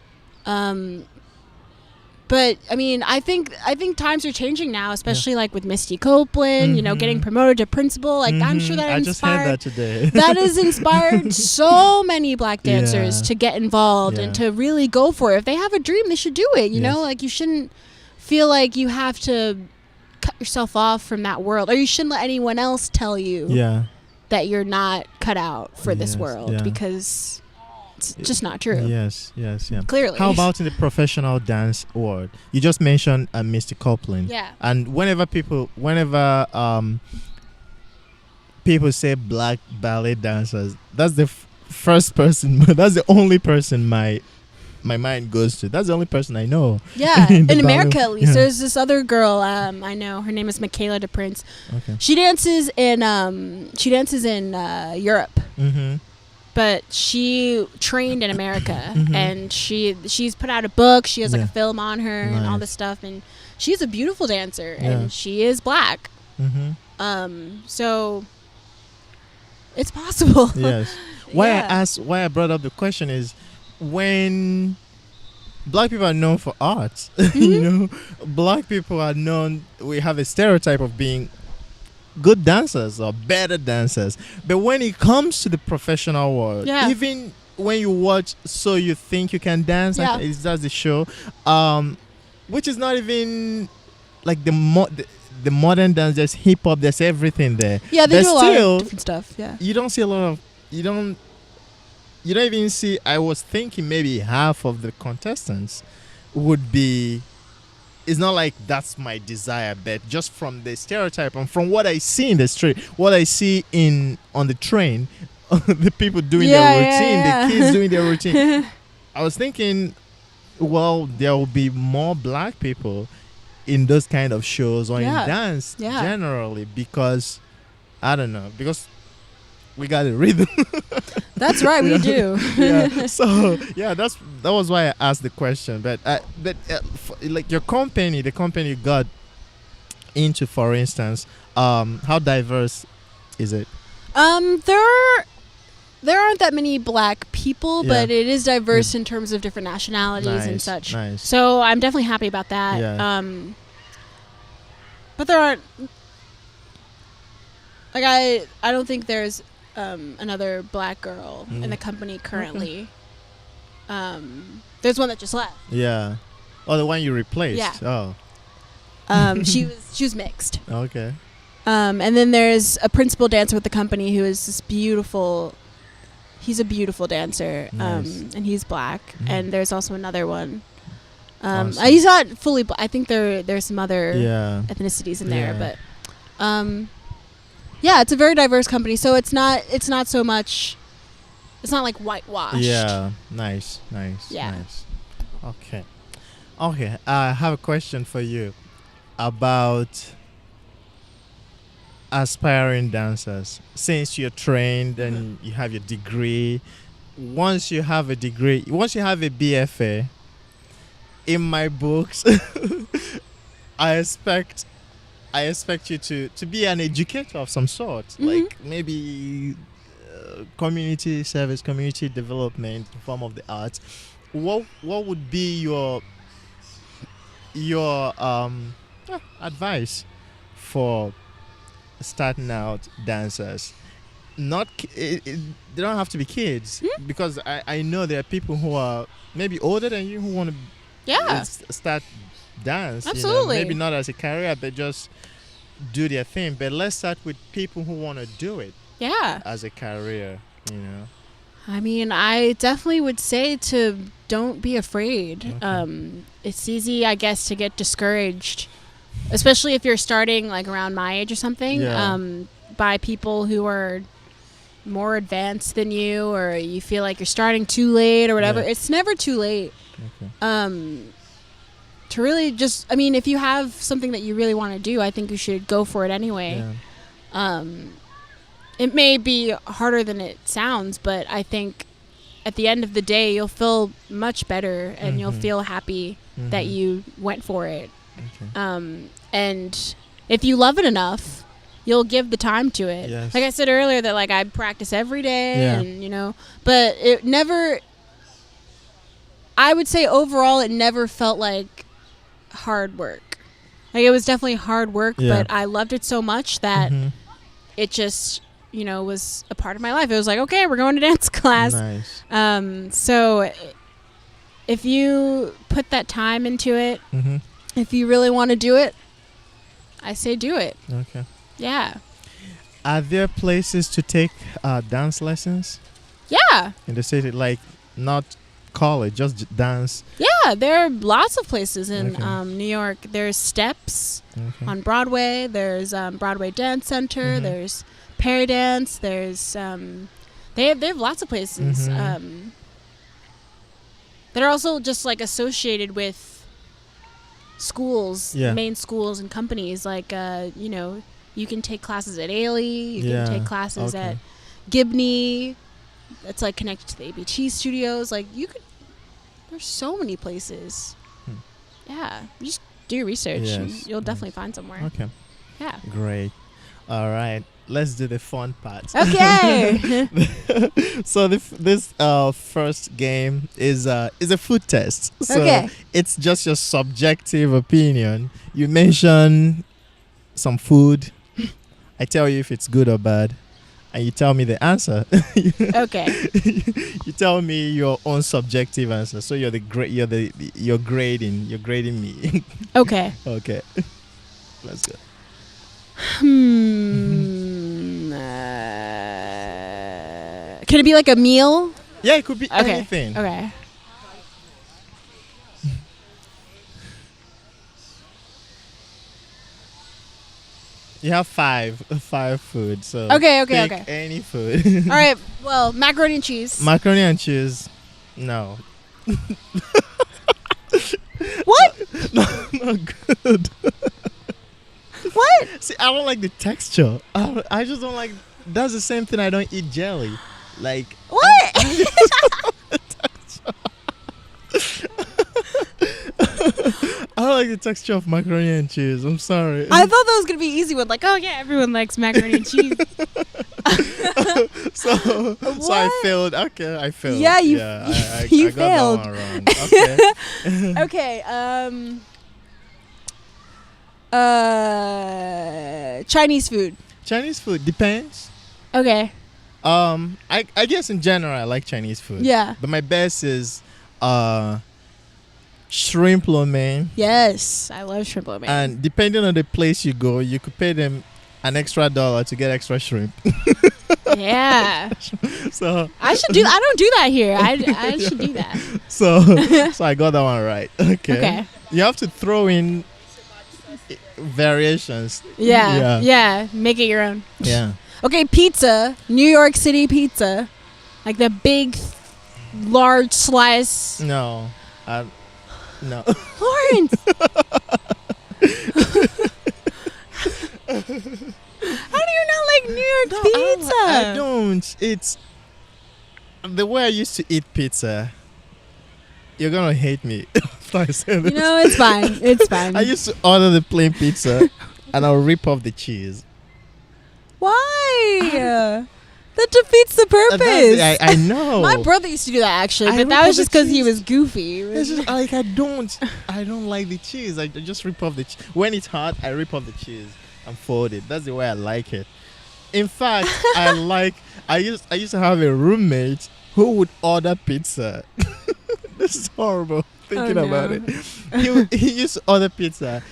Speaker 2: But I mean, I think times are changing now, especially like with Misty Copeland, getting promoted to principal. Like, I'm sure that
Speaker 1: I just heard that today.
Speaker 2: that has inspired so many black dancers to get involved and to really go for it. If they have a dream, they should do it. You know, like, you shouldn't feel like you have to cut yourself off from that world, or you shouldn't let anyone else tell you that you're not cut out for this world, because it's just not true.
Speaker 1: Yes.
Speaker 2: Clearly.
Speaker 1: How about in the professional dance world? You just mentioned Mr. Copeland.
Speaker 2: Yeah.
Speaker 1: And whenever people say black ballet dancers, that's the first person. That's the only person my mind goes to. That's the only person I know.
Speaker 2: Yeah, in America
Speaker 1: ballet.
Speaker 2: at least.
Speaker 1: Yeah.
Speaker 2: There's this other girl I know. Her name is Michaela DePrince.
Speaker 1: Okay.
Speaker 2: She dances in Europe,
Speaker 1: Mm-hmm.
Speaker 2: but she trained in America,
Speaker 1: Mhm.
Speaker 2: and she's put out a book. She has like
Speaker 1: Yeah.
Speaker 2: a film on her and all
Speaker 1: Nice.
Speaker 2: this stuff, and she's a beautiful dancer,
Speaker 1: Yeah.
Speaker 2: and she is black.
Speaker 1: Mm-hmm.
Speaker 2: So it's possible.
Speaker 1: Yes. Why
Speaker 2: Yeah.
Speaker 1: I brought up the question is when black people are known for art, you know, black people are known. We have a stereotype of being good dancers or better dancers, but when it comes to the professional world,
Speaker 2: Yeah.
Speaker 1: even when you watch So You Think You Can Dance,
Speaker 2: Yeah.
Speaker 1: is that the show, which is not even like the modern dance. There's hip hop, there's everything there.
Speaker 2: Yeah, they
Speaker 1: But
Speaker 2: do a lot
Speaker 1: still,
Speaker 2: of different stuff. Yeah.
Speaker 1: you don't see a lot of you don't even see. I was thinking maybe half of the contestants would be. It's not like that's my desire, but just from the stereotype and from what I see in the street, what I see on the train, the people doing their routine, the kids doing their routine. I was thinking, well, there will be more black people in those kind of shows or in dance generally, because I don't know, because we got a rhythm.
Speaker 2: That's right, we do.
Speaker 1: Yeah. So that was why I asked the question. But like your company, the company you got into, for instance, how diverse is it?
Speaker 2: There aren't that many black people,
Speaker 1: Yeah.
Speaker 2: but it is diverse in terms of different nationalities and such.
Speaker 1: Nice.
Speaker 2: So I'm definitely happy about that.
Speaker 1: Yeah.
Speaker 2: But there aren't, like, I don't think there's another black girl in the company currently. There's one that just left.
Speaker 1: Yeah. Oh, the one you replaced.
Speaker 2: Yeah.
Speaker 1: Oh.
Speaker 2: She was mixed.
Speaker 1: Okay.
Speaker 2: And then there's a principal dancer with the company who is this beautiful. He's a beautiful dancer,
Speaker 1: Nice.
Speaker 2: and he's black. And there's also another one.
Speaker 1: Awesome.
Speaker 2: He's not fully. I think there's some other
Speaker 1: Yeah.
Speaker 2: ethnicities in there,
Speaker 1: Yeah.
Speaker 2: but yeah, it's a very diverse company. So it's not so much. It's not like whitewashed.
Speaker 1: Yeah. Nice.
Speaker 2: Yeah.
Speaker 1: Nice. Okay. I have a question for you about aspiring dancers. Since you're trained and you have your degree, once you have a BFA, in my books, I expect you to be an educator of some sort, like maybe community service, community development, in form of the arts. What would be your advice for starting out dancers? They don't have to be kids, because I know there are people who are maybe older than you who want to start dance.
Speaker 2: Absolutely.
Speaker 1: Maybe not as a career, but just do their thing. But let's start with people who want to do it as a career.
Speaker 2: I mean, I definitely would say to don't be afraid.
Speaker 1: Okay.
Speaker 2: It's easy, I guess, to get discouraged, especially if you're starting like around my age or something, by people who are more advanced than you, or you feel like you're starting too late or whatever.
Speaker 1: Yeah.
Speaker 2: It's never too late.
Speaker 1: Okay.
Speaker 2: To really just, I mean, if you have something that you really want to do, I think you should go for it anyway.
Speaker 1: Yeah.
Speaker 2: It may be harder than it sounds, but I think at the end of the day, you'll feel much better and you'll feel happy that you went for it.
Speaker 1: Okay.
Speaker 2: And if you love it enough, you'll give the time to it.
Speaker 1: Yes.
Speaker 2: Like I said earlier, that like I practice every day,
Speaker 1: Yeah.
Speaker 2: and but it never. I would say overall, it never felt like hard work. Like it was definitely hard work,
Speaker 1: Yeah.
Speaker 2: but I loved it so much that it just was a part of my life. It was like, okay, we're going to dance class.
Speaker 1: Nice.
Speaker 2: So if you put that time into it, if you really want to do it, I say do it.
Speaker 1: Okay.
Speaker 2: Yeah.
Speaker 1: Are there places to take dance lessons
Speaker 2: Yeah.
Speaker 1: in the city? Like not call it? Just dance.
Speaker 2: Yeah, there are lots of places in
Speaker 1: Okay.
Speaker 2: New York. There's Steps
Speaker 1: Okay.
Speaker 2: on Broadway. There's Broadway Dance Center.
Speaker 1: Mhm.
Speaker 2: There's Perry Dance. There's they have lots of places
Speaker 1: Mhm.
Speaker 2: that are also just like associated with schools,
Speaker 1: Yeah.
Speaker 2: main schools and companies. Like you know, you can take classes at Ailey. You
Speaker 1: Yeah,
Speaker 2: can take classes
Speaker 1: okay.
Speaker 2: at Gibney. That's like connected to the ABT studios. Like you could. There's so many places.
Speaker 1: Hmm.
Speaker 2: Yeah, you just do your research. And
Speaker 1: Yes,
Speaker 2: you'll
Speaker 1: yes.
Speaker 2: definitely find somewhere.
Speaker 1: Okay.
Speaker 2: Yeah.
Speaker 1: Great. All right. Let's do the fun part.
Speaker 2: Okay.
Speaker 1: So this first game is a food test. So
Speaker 2: Okay.
Speaker 1: it's just your subjective opinion. You mention some food. I tell you if it's good or bad, and you tell me the answer.
Speaker 2: Okay.
Speaker 1: You tell me your own subjective answer. So you're grading me.
Speaker 2: Okay.
Speaker 1: Okay. Let's go.
Speaker 2: Can it be like a meal?
Speaker 1: Yeah, it could be
Speaker 2: Okay.
Speaker 1: anything.
Speaker 2: Okay.
Speaker 1: You have five food. So
Speaker 2: Okay.
Speaker 1: pick
Speaker 2: Okay.
Speaker 1: any food.
Speaker 2: All right. Well, macaroni and cheese.
Speaker 1: Macaroni and cheese. No.
Speaker 2: What?
Speaker 1: Not good.
Speaker 2: What?
Speaker 1: See, I don't like the texture. I just don't like. That's the same thing. I don't eat jelly. Like
Speaker 2: What?
Speaker 1: I don't like the texture of macaroni and cheese. I'm sorry.
Speaker 2: I thought that was gonna be easy one. Like, oh yeah, everyone likes macaroni and cheese.
Speaker 1: so I
Speaker 2: What?
Speaker 1: failed. Okay, I failed.
Speaker 2: Yeah, you-
Speaker 1: I
Speaker 2: you
Speaker 1: got
Speaker 2: failed.
Speaker 1: that one wrong. Okay.
Speaker 2: Okay. Chinese food.
Speaker 1: Chinese food depends.
Speaker 2: Okay.
Speaker 1: I guess in general I like Chinese food.
Speaker 2: Yeah.
Speaker 1: But my best is shrimp lo mein.
Speaker 2: Yes, I love shrimp lo mein.
Speaker 1: And depending on the place you go, you could pay them an extra $1 to get extra shrimp.
Speaker 2: Yeah.
Speaker 1: So
Speaker 2: I don't do that here. I should do that.
Speaker 1: so I got that one right. Okay.
Speaker 2: Okay.
Speaker 1: You have to throw in variations.
Speaker 2: Yeah. Yeah. Make it your own.
Speaker 1: Yeah.
Speaker 2: Okay, pizza. New York City pizza. Like the big, large slice.
Speaker 1: No. No.
Speaker 2: Lawrence! How do you not like New York pizza?
Speaker 1: I don't. It's the way I used to eat pizza. You're gonna hate me after I say this.
Speaker 2: You know, it's fine. It's fine.
Speaker 1: I used to order the plain pizza and I'll rip off the cheese.
Speaker 2: Why? That defeats the purpose.
Speaker 1: I know.
Speaker 2: My brother used to do that actually,
Speaker 1: I
Speaker 2: but that
Speaker 1: rip
Speaker 2: was
Speaker 1: off
Speaker 2: just
Speaker 1: the
Speaker 2: because he
Speaker 1: cheese.
Speaker 2: was goofy.
Speaker 1: It's just like I don't like the cheese. I just rip off the cheese. When it's hot, I rip off the cheese and fold it. That's the way I like it. In fact, I used to have a roommate who would order pizza. This is horrible thinking
Speaker 2: Oh,
Speaker 1: about
Speaker 2: no.
Speaker 1: it. He used to order pizza.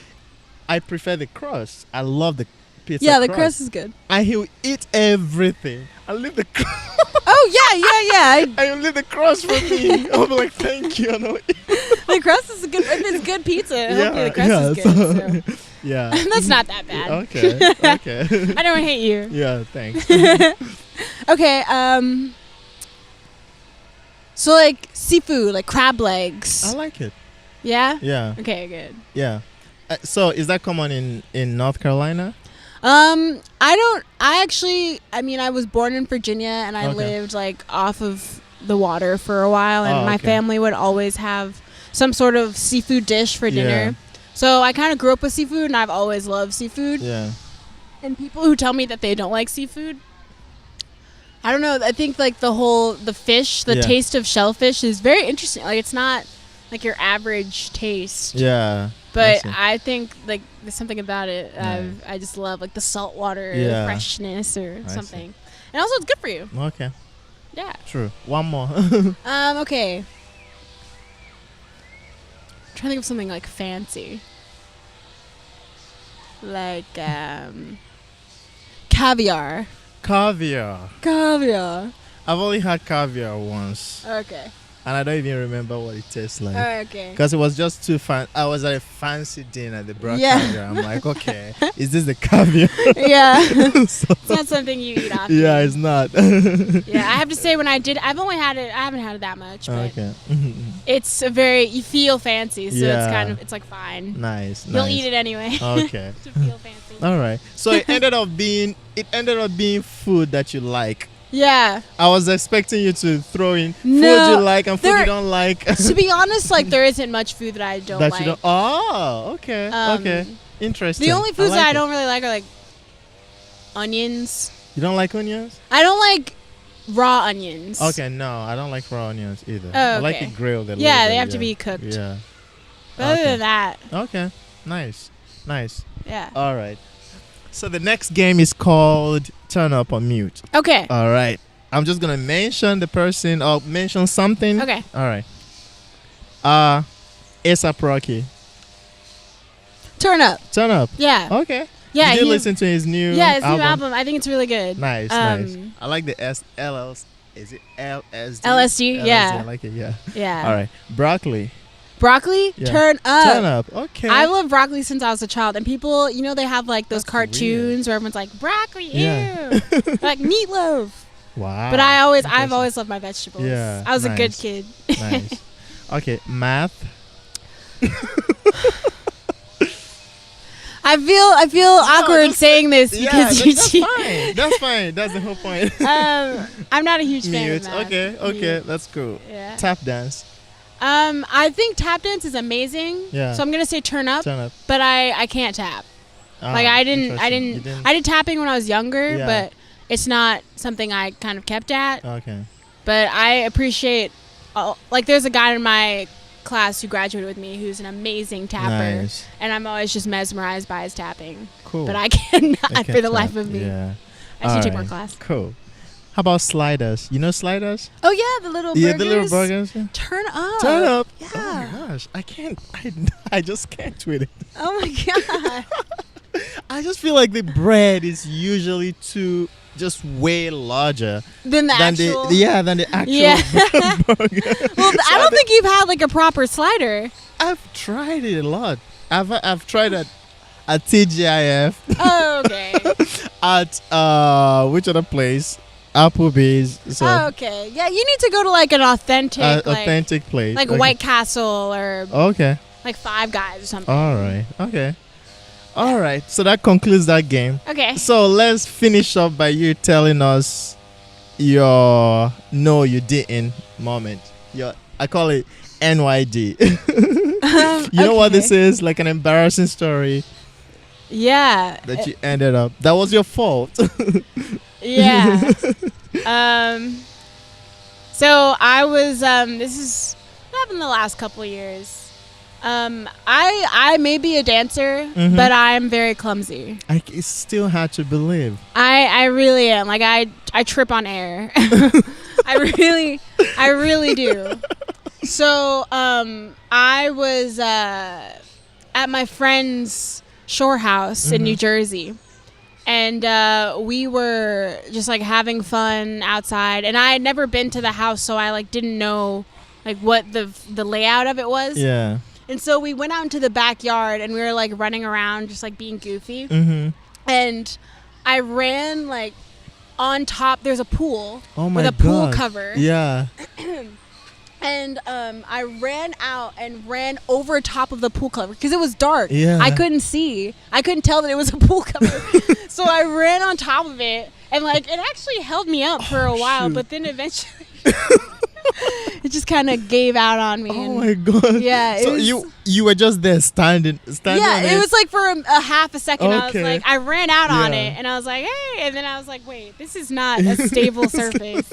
Speaker 1: I prefer the crust. I love the pizza.
Speaker 2: Yeah, the crust is good.
Speaker 1: And he'll eat everything. I leave the crust.
Speaker 2: Oh yeah.
Speaker 1: I leave the crust for me. I'm like, thank you.
Speaker 2: The crust is good. If it's good pizza, hopefully the crust is good. So.
Speaker 1: Yeah.
Speaker 2: That's not that bad.
Speaker 1: Okay.
Speaker 2: I don't hate you.
Speaker 1: Yeah, thanks.
Speaker 2: Okay. So like seafood, like crab legs.
Speaker 1: I like it.
Speaker 2: Yeah.
Speaker 1: Yeah.
Speaker 2: Okay. Good.
Speaker 1: Yeah. So is that common in North Carolina?
Speaker 2: I was born in Virginia and I
Speaker 1: Okay.
Speaker 2: lived like off of the water for a while, and
Speaker 1: Oh,
Speaker 2: my
Speaker 1: okay.
Speaker 2: family would always have some sort of seafood dish for dinner.
Speaker 1: Yeah.
Speaker 2: So I kind of grew up with seafood and I've always loved seafood.
Speaker 1: Yeah.
Speaker 2: And people who tell me that they don't like seafood, I don't know. I think like the fish, the
Speaker 1: Yeah.
Speaker 2: taste of shellfish is very interesting. Like it's not like your average taste.
Speaker 1: Yeah.
Speaker 2: But
Speaker 1: see.
Speaker 2: I think like there's something about it.
Speaker 1: Yeah.
Speaker 2: I just love like the salt water
Speaker 1: Yeah.
Speaker 2: freshness or
Speaker 1: I see.
Speaker 2: something. And also it's good for you.
Speaker 1: Okay.
Speaker 2: Yeah.
Speaker 1: True. One more.
Speaker 2: Okay. Trying to think of something like fancy. Like caviar.
Speaker 1: Caviar.
Speaker 2: Caviar.
Speaker 1: I've only had caviar once.
Speaker 2: Okay.
Speaker 1: And I don't even remember what it tastes like.
Speaker 2: Oh, okay.
Speaker 1: Because it was just too fun. I was at a fancy dinner at the Brock
Speaker 2: Yeah.
Speaker 1: Caviar. I'm like, okay, is this the caviar?
Speaker 2: Yeah.
Speaker 1: So-
Speaker 2: It's not something you eat often.
Speaker 1: yeah, it's not.
Speaker 2: Yeah, I have to say when I did, I've only had it. I haven't had it that much, but
Speaker 1: Okay.
Speaker 2: it's a very you feel fancy, so
Speaker 1: Yeah.
Speaker 2: it's like fine.
Speaker 1: Nice.
Speaker 2: You'll
Speaker 1: nice.
Speaker 2: eat it anyway.
Speaker 1: Okay.
Speaker 2: To feel fancy.
Speaker 1: All right. So it ended up being food that you like.
Speaker 2: Yeah.
Speaker 1: I was expecting you to throw in food
Speaker 2: No,
Speaker 1: you like and food you
Speaker 2: there-
Speaker 1: don't like.
Speaker 2: To be honest, like there isn't much food that I don't
Speaker 1: that
Speaker 2: like.
Speaker 1: you don't. Oh, okay. Okay.
Speaker 2: Um,
Speaker 1: Interesting.
Speaker 2: The only foods
Speaker 1: like
Speaker 2: that I
Speaker 1: it.
Speaker 2: don't really like are like onions.
Speaker 1: You don't like onions?
Speaker 2: I don't like raw onions.
Speaker 1: Okay, no, I don't like raw onions either.
Speaker 2: Oh,
Speaker 1: I like
Speaker 2: okay.
Speaker 1: it grilled a little
Speaker 2: Yeah,
Speaker 1: bit,
Speaker 2: they have to be cooked.
Speaker 1: Yeah.
Speaker 2: But other
Speaker 1: Okay.
Speaker 2: than that,
Speaker 1: Okay. Nice. Nice.
Speaker 2: yeah.
Speaker 1: All right. So the next game is called Turn Up or Mute.
Speaker 2: Okay.
Speaker 1: All right. I'm just gonna mention the person or mention something.
Speaker 2: Okay.
Speaker 1: All right. A$AP Rocky.
Speaker 2: Turn up.
Speaker 1: Turn Up.
Speaker 2: Yeah.
Speaker 1: Okay.
Speaker 2: Yeah.
Speaker 1: Did you
Speaker 2: he-
Speaker 1: listen to his new
Speaker 2: Yeah, his
Speaker 1: album?
Speaker 2: new album. I think it's really good.
Speaker 1: Nice, nice. I like the LLs. Is it LSD?
Speaker 2: LSD, yeah.
Speaker 1: I like it, yeah.
Speaker 2: Yeah.
Speaker 1: All right. Broccoli.
Speaker 2: Broccoli.
Speaker 1: Yeah.
Speaker 2: Turn up.
Speaker 1: Turn Up. Okay.
Speaker 2: I love broccoli since I was a child, and people, they have like those
Speaker 1: That's
Speaker 2: cartoons where everyone's like broccoli,
Speaker 1: Yeah.
Speaker 2: ew, like meatloaf.
Speaker 1: Wow.
Speaker 2: But I've
Speaker 1: Interesting.
Speaker 2: always loved my vegetables.
Speaker 1: Yeah,
Speaker 2: I was a good
Speaker 1: nice.
Speaker 2: kid.
Speaker 1: Nice. Okay, math.
Speaker 2: I feel awkward
Speaker 1: just-
Speaker 2: saying this
Speaker 1: Yeah,
Speaker 2: because
Speaker 1: that's fine. That's fine. That's the whole point.
Speaker 2: I'm not a huge fan
Speaker 1: Mute.
Speaker 2: of math.
Speaker 1: Okay,
Speaker 2: Mute.
Speaker 1: that's cool.
Speaker 2: Yeah.
Speaker 1: Tap dance.
Speaker 2: I think tap dance is amazing.
Speaker 1: Yeah.
Speaker 2: So I'm gonna say turn up,
Speaker 1: Turn Up.
Speaker 2: but I can't tap.
Speaker 1: Ah,
Speaker 2: Like I
Speaker 1: interesting. You
Speaker 2: I did tapping when I was younger,
Speaker 1: Yeah.
Speaker 2: but it's not something I kind of kept at.
Speaker 1: Okay.
Speaker 2: But I appreciate, like there's a guy in my class who graduated with me who's an amazing tapper,
Speaker 1: Nice.
Speaker 2: and I'm always just mesmerized by his tapping.
Speaker 1: Cool.
Speaker 2: But I cannot
Speaker 1: I
Speaker 2: for
Speaker 1: can't
Speaker 2: the life
Speaker 1: tap.
Speaker 2: of me.
Speaker 1: Yeah.
Speaker 2: I should take more
Speaker 1: Alright.
Speaker 2: class.
Speaker 1: Cool. How about sliders? You know sliders?
Speaker 2: Oh yeah, the little
Speaker 1: Yeah,
Speaker 2: burgers.
Speaker 1: the little burgers. Yeah.
Speaker 2: Turn up.
Speaker 1: Turn up.
Speaker 2: Yeah.
Speaker 1: Oh my gosh, I can't. I just can't with it.
Speaker 2: Oh my god.
Speaker 1: I just feel like the bread is usually just way larger
Speaker 2: Than the
Speaker 1: than
Speaker 2: actual.
Speaker 1: the actual
Speaker 2: Yeah.
Speaker 1: burger.
Speaker 2: Well,
Speaker 1: So
Speaker 2: I don't think you've had like a proper slider.
Speaker 1: I've tried it a lot. I've tried it at TGIF,
Speaker 2: Oh, okay.
Speaker 1: at which other place? Applebee's. So
Speaker 2: Oh, okay. Yeah, you need to go to like an authentic, like
Speaker 1: authentic place. Okay.
Speaker 2: White Castle or
Speaker 1: Okay.
Speaker 2: like Five Guys or something.
Speaker 1: All right. Okay. All right. So that concludes that game.
Speaker 2: Okay.
Speaker 1: So let's finish up by you telling us your no you didn't moment. I call it NYD. You know what
Speaker 2: okay.
Speaker 1: this is? Like an embarrassing story
Speaker 2: Yeah.
Speaker 1: that you ended up. That was your fault.
Speaker 2: Yeah. So I was this is happened the last couple of years. I may be a dancer,
Speaker 1: Mhm.
Speaker 2: but I'm very clumsy.
Speaker 1: It's still hard to believe.
Speaker 2: I really am. Like I trip on air. I really do. So I was at my friend's shore house in New Jersey, and we were just like having fun outside. And I had never been to the house, so I like didn't know like what the layout of it was.
Speaker 1: Yeah.
Speaker 2: And so we went out into the backyard and we were like running around just like being goofy.
Speaker 1: Mm-hmm.
Speaker 2: And I ran like on top. There's a pool
Speaker 1: Oh my
Speaker 2: with a pool
Speaker 1: God.
Speaker 2: cover.
Speaker 1: Yeah.
Speaker 2: And I ran out and ran over top of the pool cover because it was dark.
Speaker 1: Yeah.
Speaker 2: I couldn't see. I couldn't tell that it was a pool cover. So I ran on top of it, and like it actually held me up for a while,
Speaker 1: shoot.
Speaker 2: but then eventually it just kind of gave out on me.
Speaker 1: Oh
Speaker 2: and
Speaker 1: my God.
Speaker 2: Yeah. It
Speaker 1: So
Speaker 2: was,
Speaker 1: you were just there standing.
Speaker 2: yeah,
Speaker 1: on
Speaker 2: it was like for a half a second. I was
Speaker 1: Okay.
Speaker 2: like, I ran out on
Speaker 1: Yeah.
Speaker 2: it, and I was like, hey, and then I was like, wait, this is not a stable surface.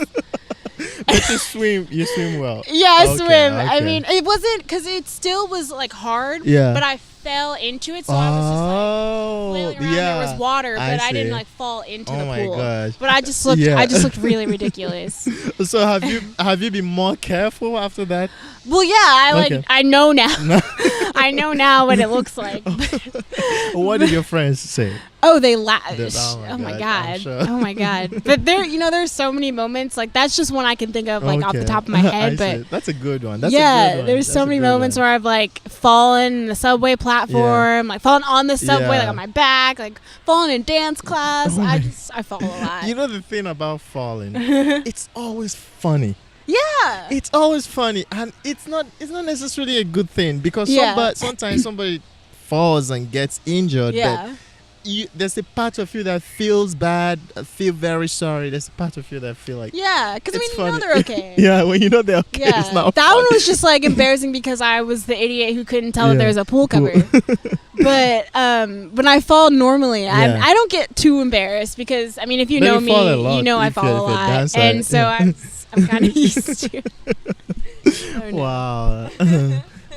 Speaker 1: But you swim well.
Speaker 2: Yeah, I
Speaker 1: Okay,
Speaker 2: swim. I
Speaker 1: okay.
Speaker 2: mean, it wasn't because it still was like hard.
Speaker 1: Yeah.
Speaker 2: But I fell into it, so I was just like flailing around.
Speaker 1: yeah.
Speaker 2: There was water,
Speaker 1: I
Speaker 2: but I didn't
Speaker 1: see.
Speaker 2: like fall into
Speaker 1: Oh
Speaker 2: the
Speaker 1: my
Speaker 2: pool.
Speaker 1: gosh.
Speaker 2: But I just looked.
Speaker 1: Yeah.
Speaker 2: I just looked really ridiculous.
Speaker 1: So have you been more careful after that?
Speaker 2: Well, yeah, I
Speaker 1: Okay.
Speaker 2: I know now. I know now what it looks like.
Speaker 1: What did your friends say?
Speaker 2: Oh, they laughed.
Speaker 1: Oh my God. Sure.
Speaker 2: Oh my God. But there's so many moments. Like, that's just one I can think of, like, off the top of my head. But
Speaker 1: that's a good one. That's
Speaker 2: there's so many moments where I've, like, fallen in the subway platform, like, fallen on the subway, like, on my back, like, fallen in dance class. I fall a lot.
Speaker 1: You know the thing about falling? It's always funny.
Speaker 2: Yeah.
Speaker 1: It's always funny, and it's not necessarily a good thing, because sometimes somebody falls and gets injured.
Speaker 2: Yeah.
Speaker 1: But there's a part of you that feels bad, feel very sorry. There's a part of you that feel like,
Speaker 2: because
Speaker 1: it's
Speaker 2: you know they're okay.
Speaker 1: Yeah, when you know they're okay, it's not
Speaker 2: that
Speaker 1: funny.
Speaker 2: one was just like embarrassing because I was the idiot who couldn't tell that there was a pool cover. But when I fall normally, I don't get too embarrassed because, I mean, if you know me, you know I fall a lot. And so I'm kind of used to it. Oh, no.
Speaker 1: Wow.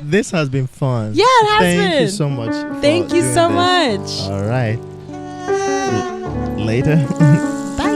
Speaker 1: This has been fun.
Speaker 2: Yeah, it has been.
Speaker 1: Thank you so much.
Speaker 2: Thank you so much.
Speaker 1: All right. Later.
Speaker 2: Bye.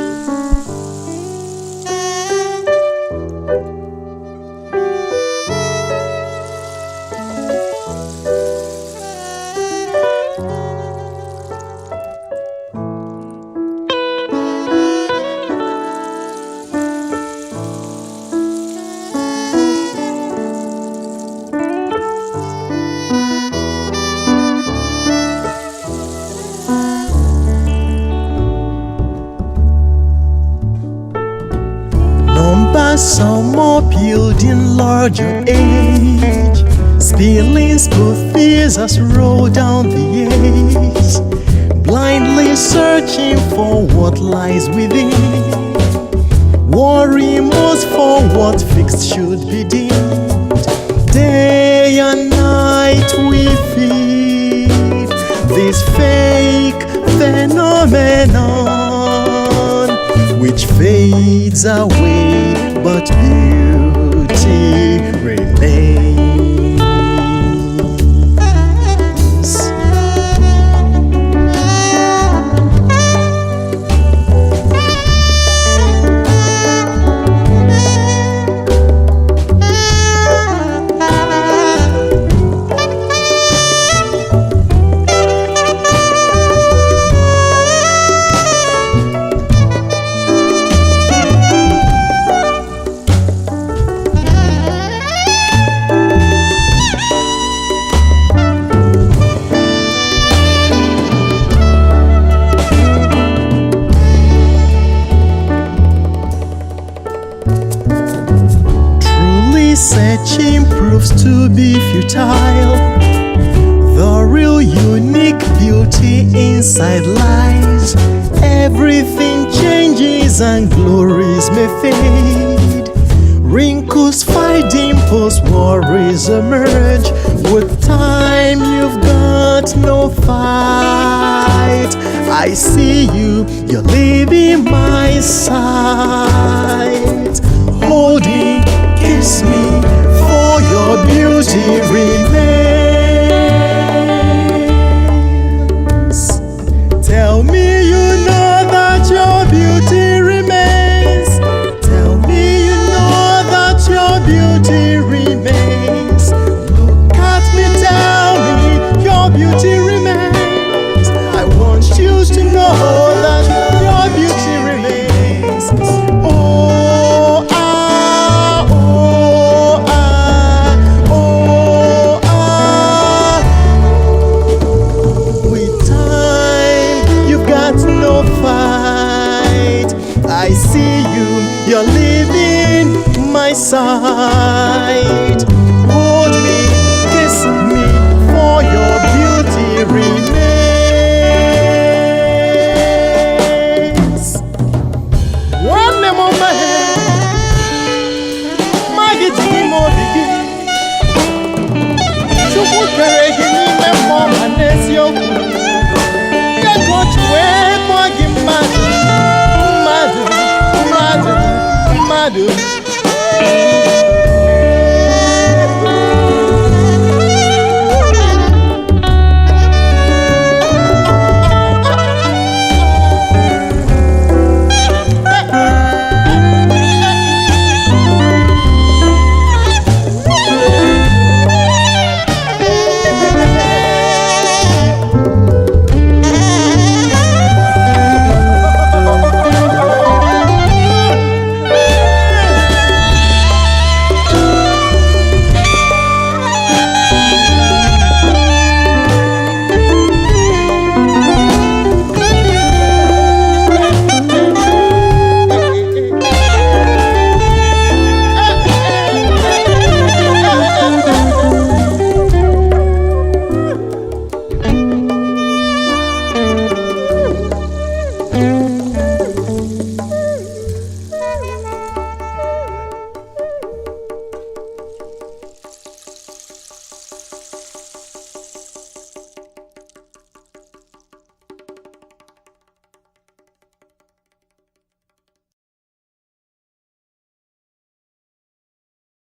Speaker 3: Some more building larger age, spilling smooth fears as roll down the years, blindly searching for what lies within, worry most for what fixed should be deemed. Day and night we feed this fake phenomenon, which fades away, but beauty remains. Searching proves to be futile. The real unique beauty inside lies. Everything changes and glories may fade. Wrinkles fight, dimples, worries emerge. With time you've got no fight. I see you, you're leaving my side. Hold me, kiss me, for your beauty remains. Tell me you know that your beauty remains. Tell me you know that your beauty remains. Look at me, tell me your beauty remains. I want you to know that your beauty remains. I see you, you're leaving my side.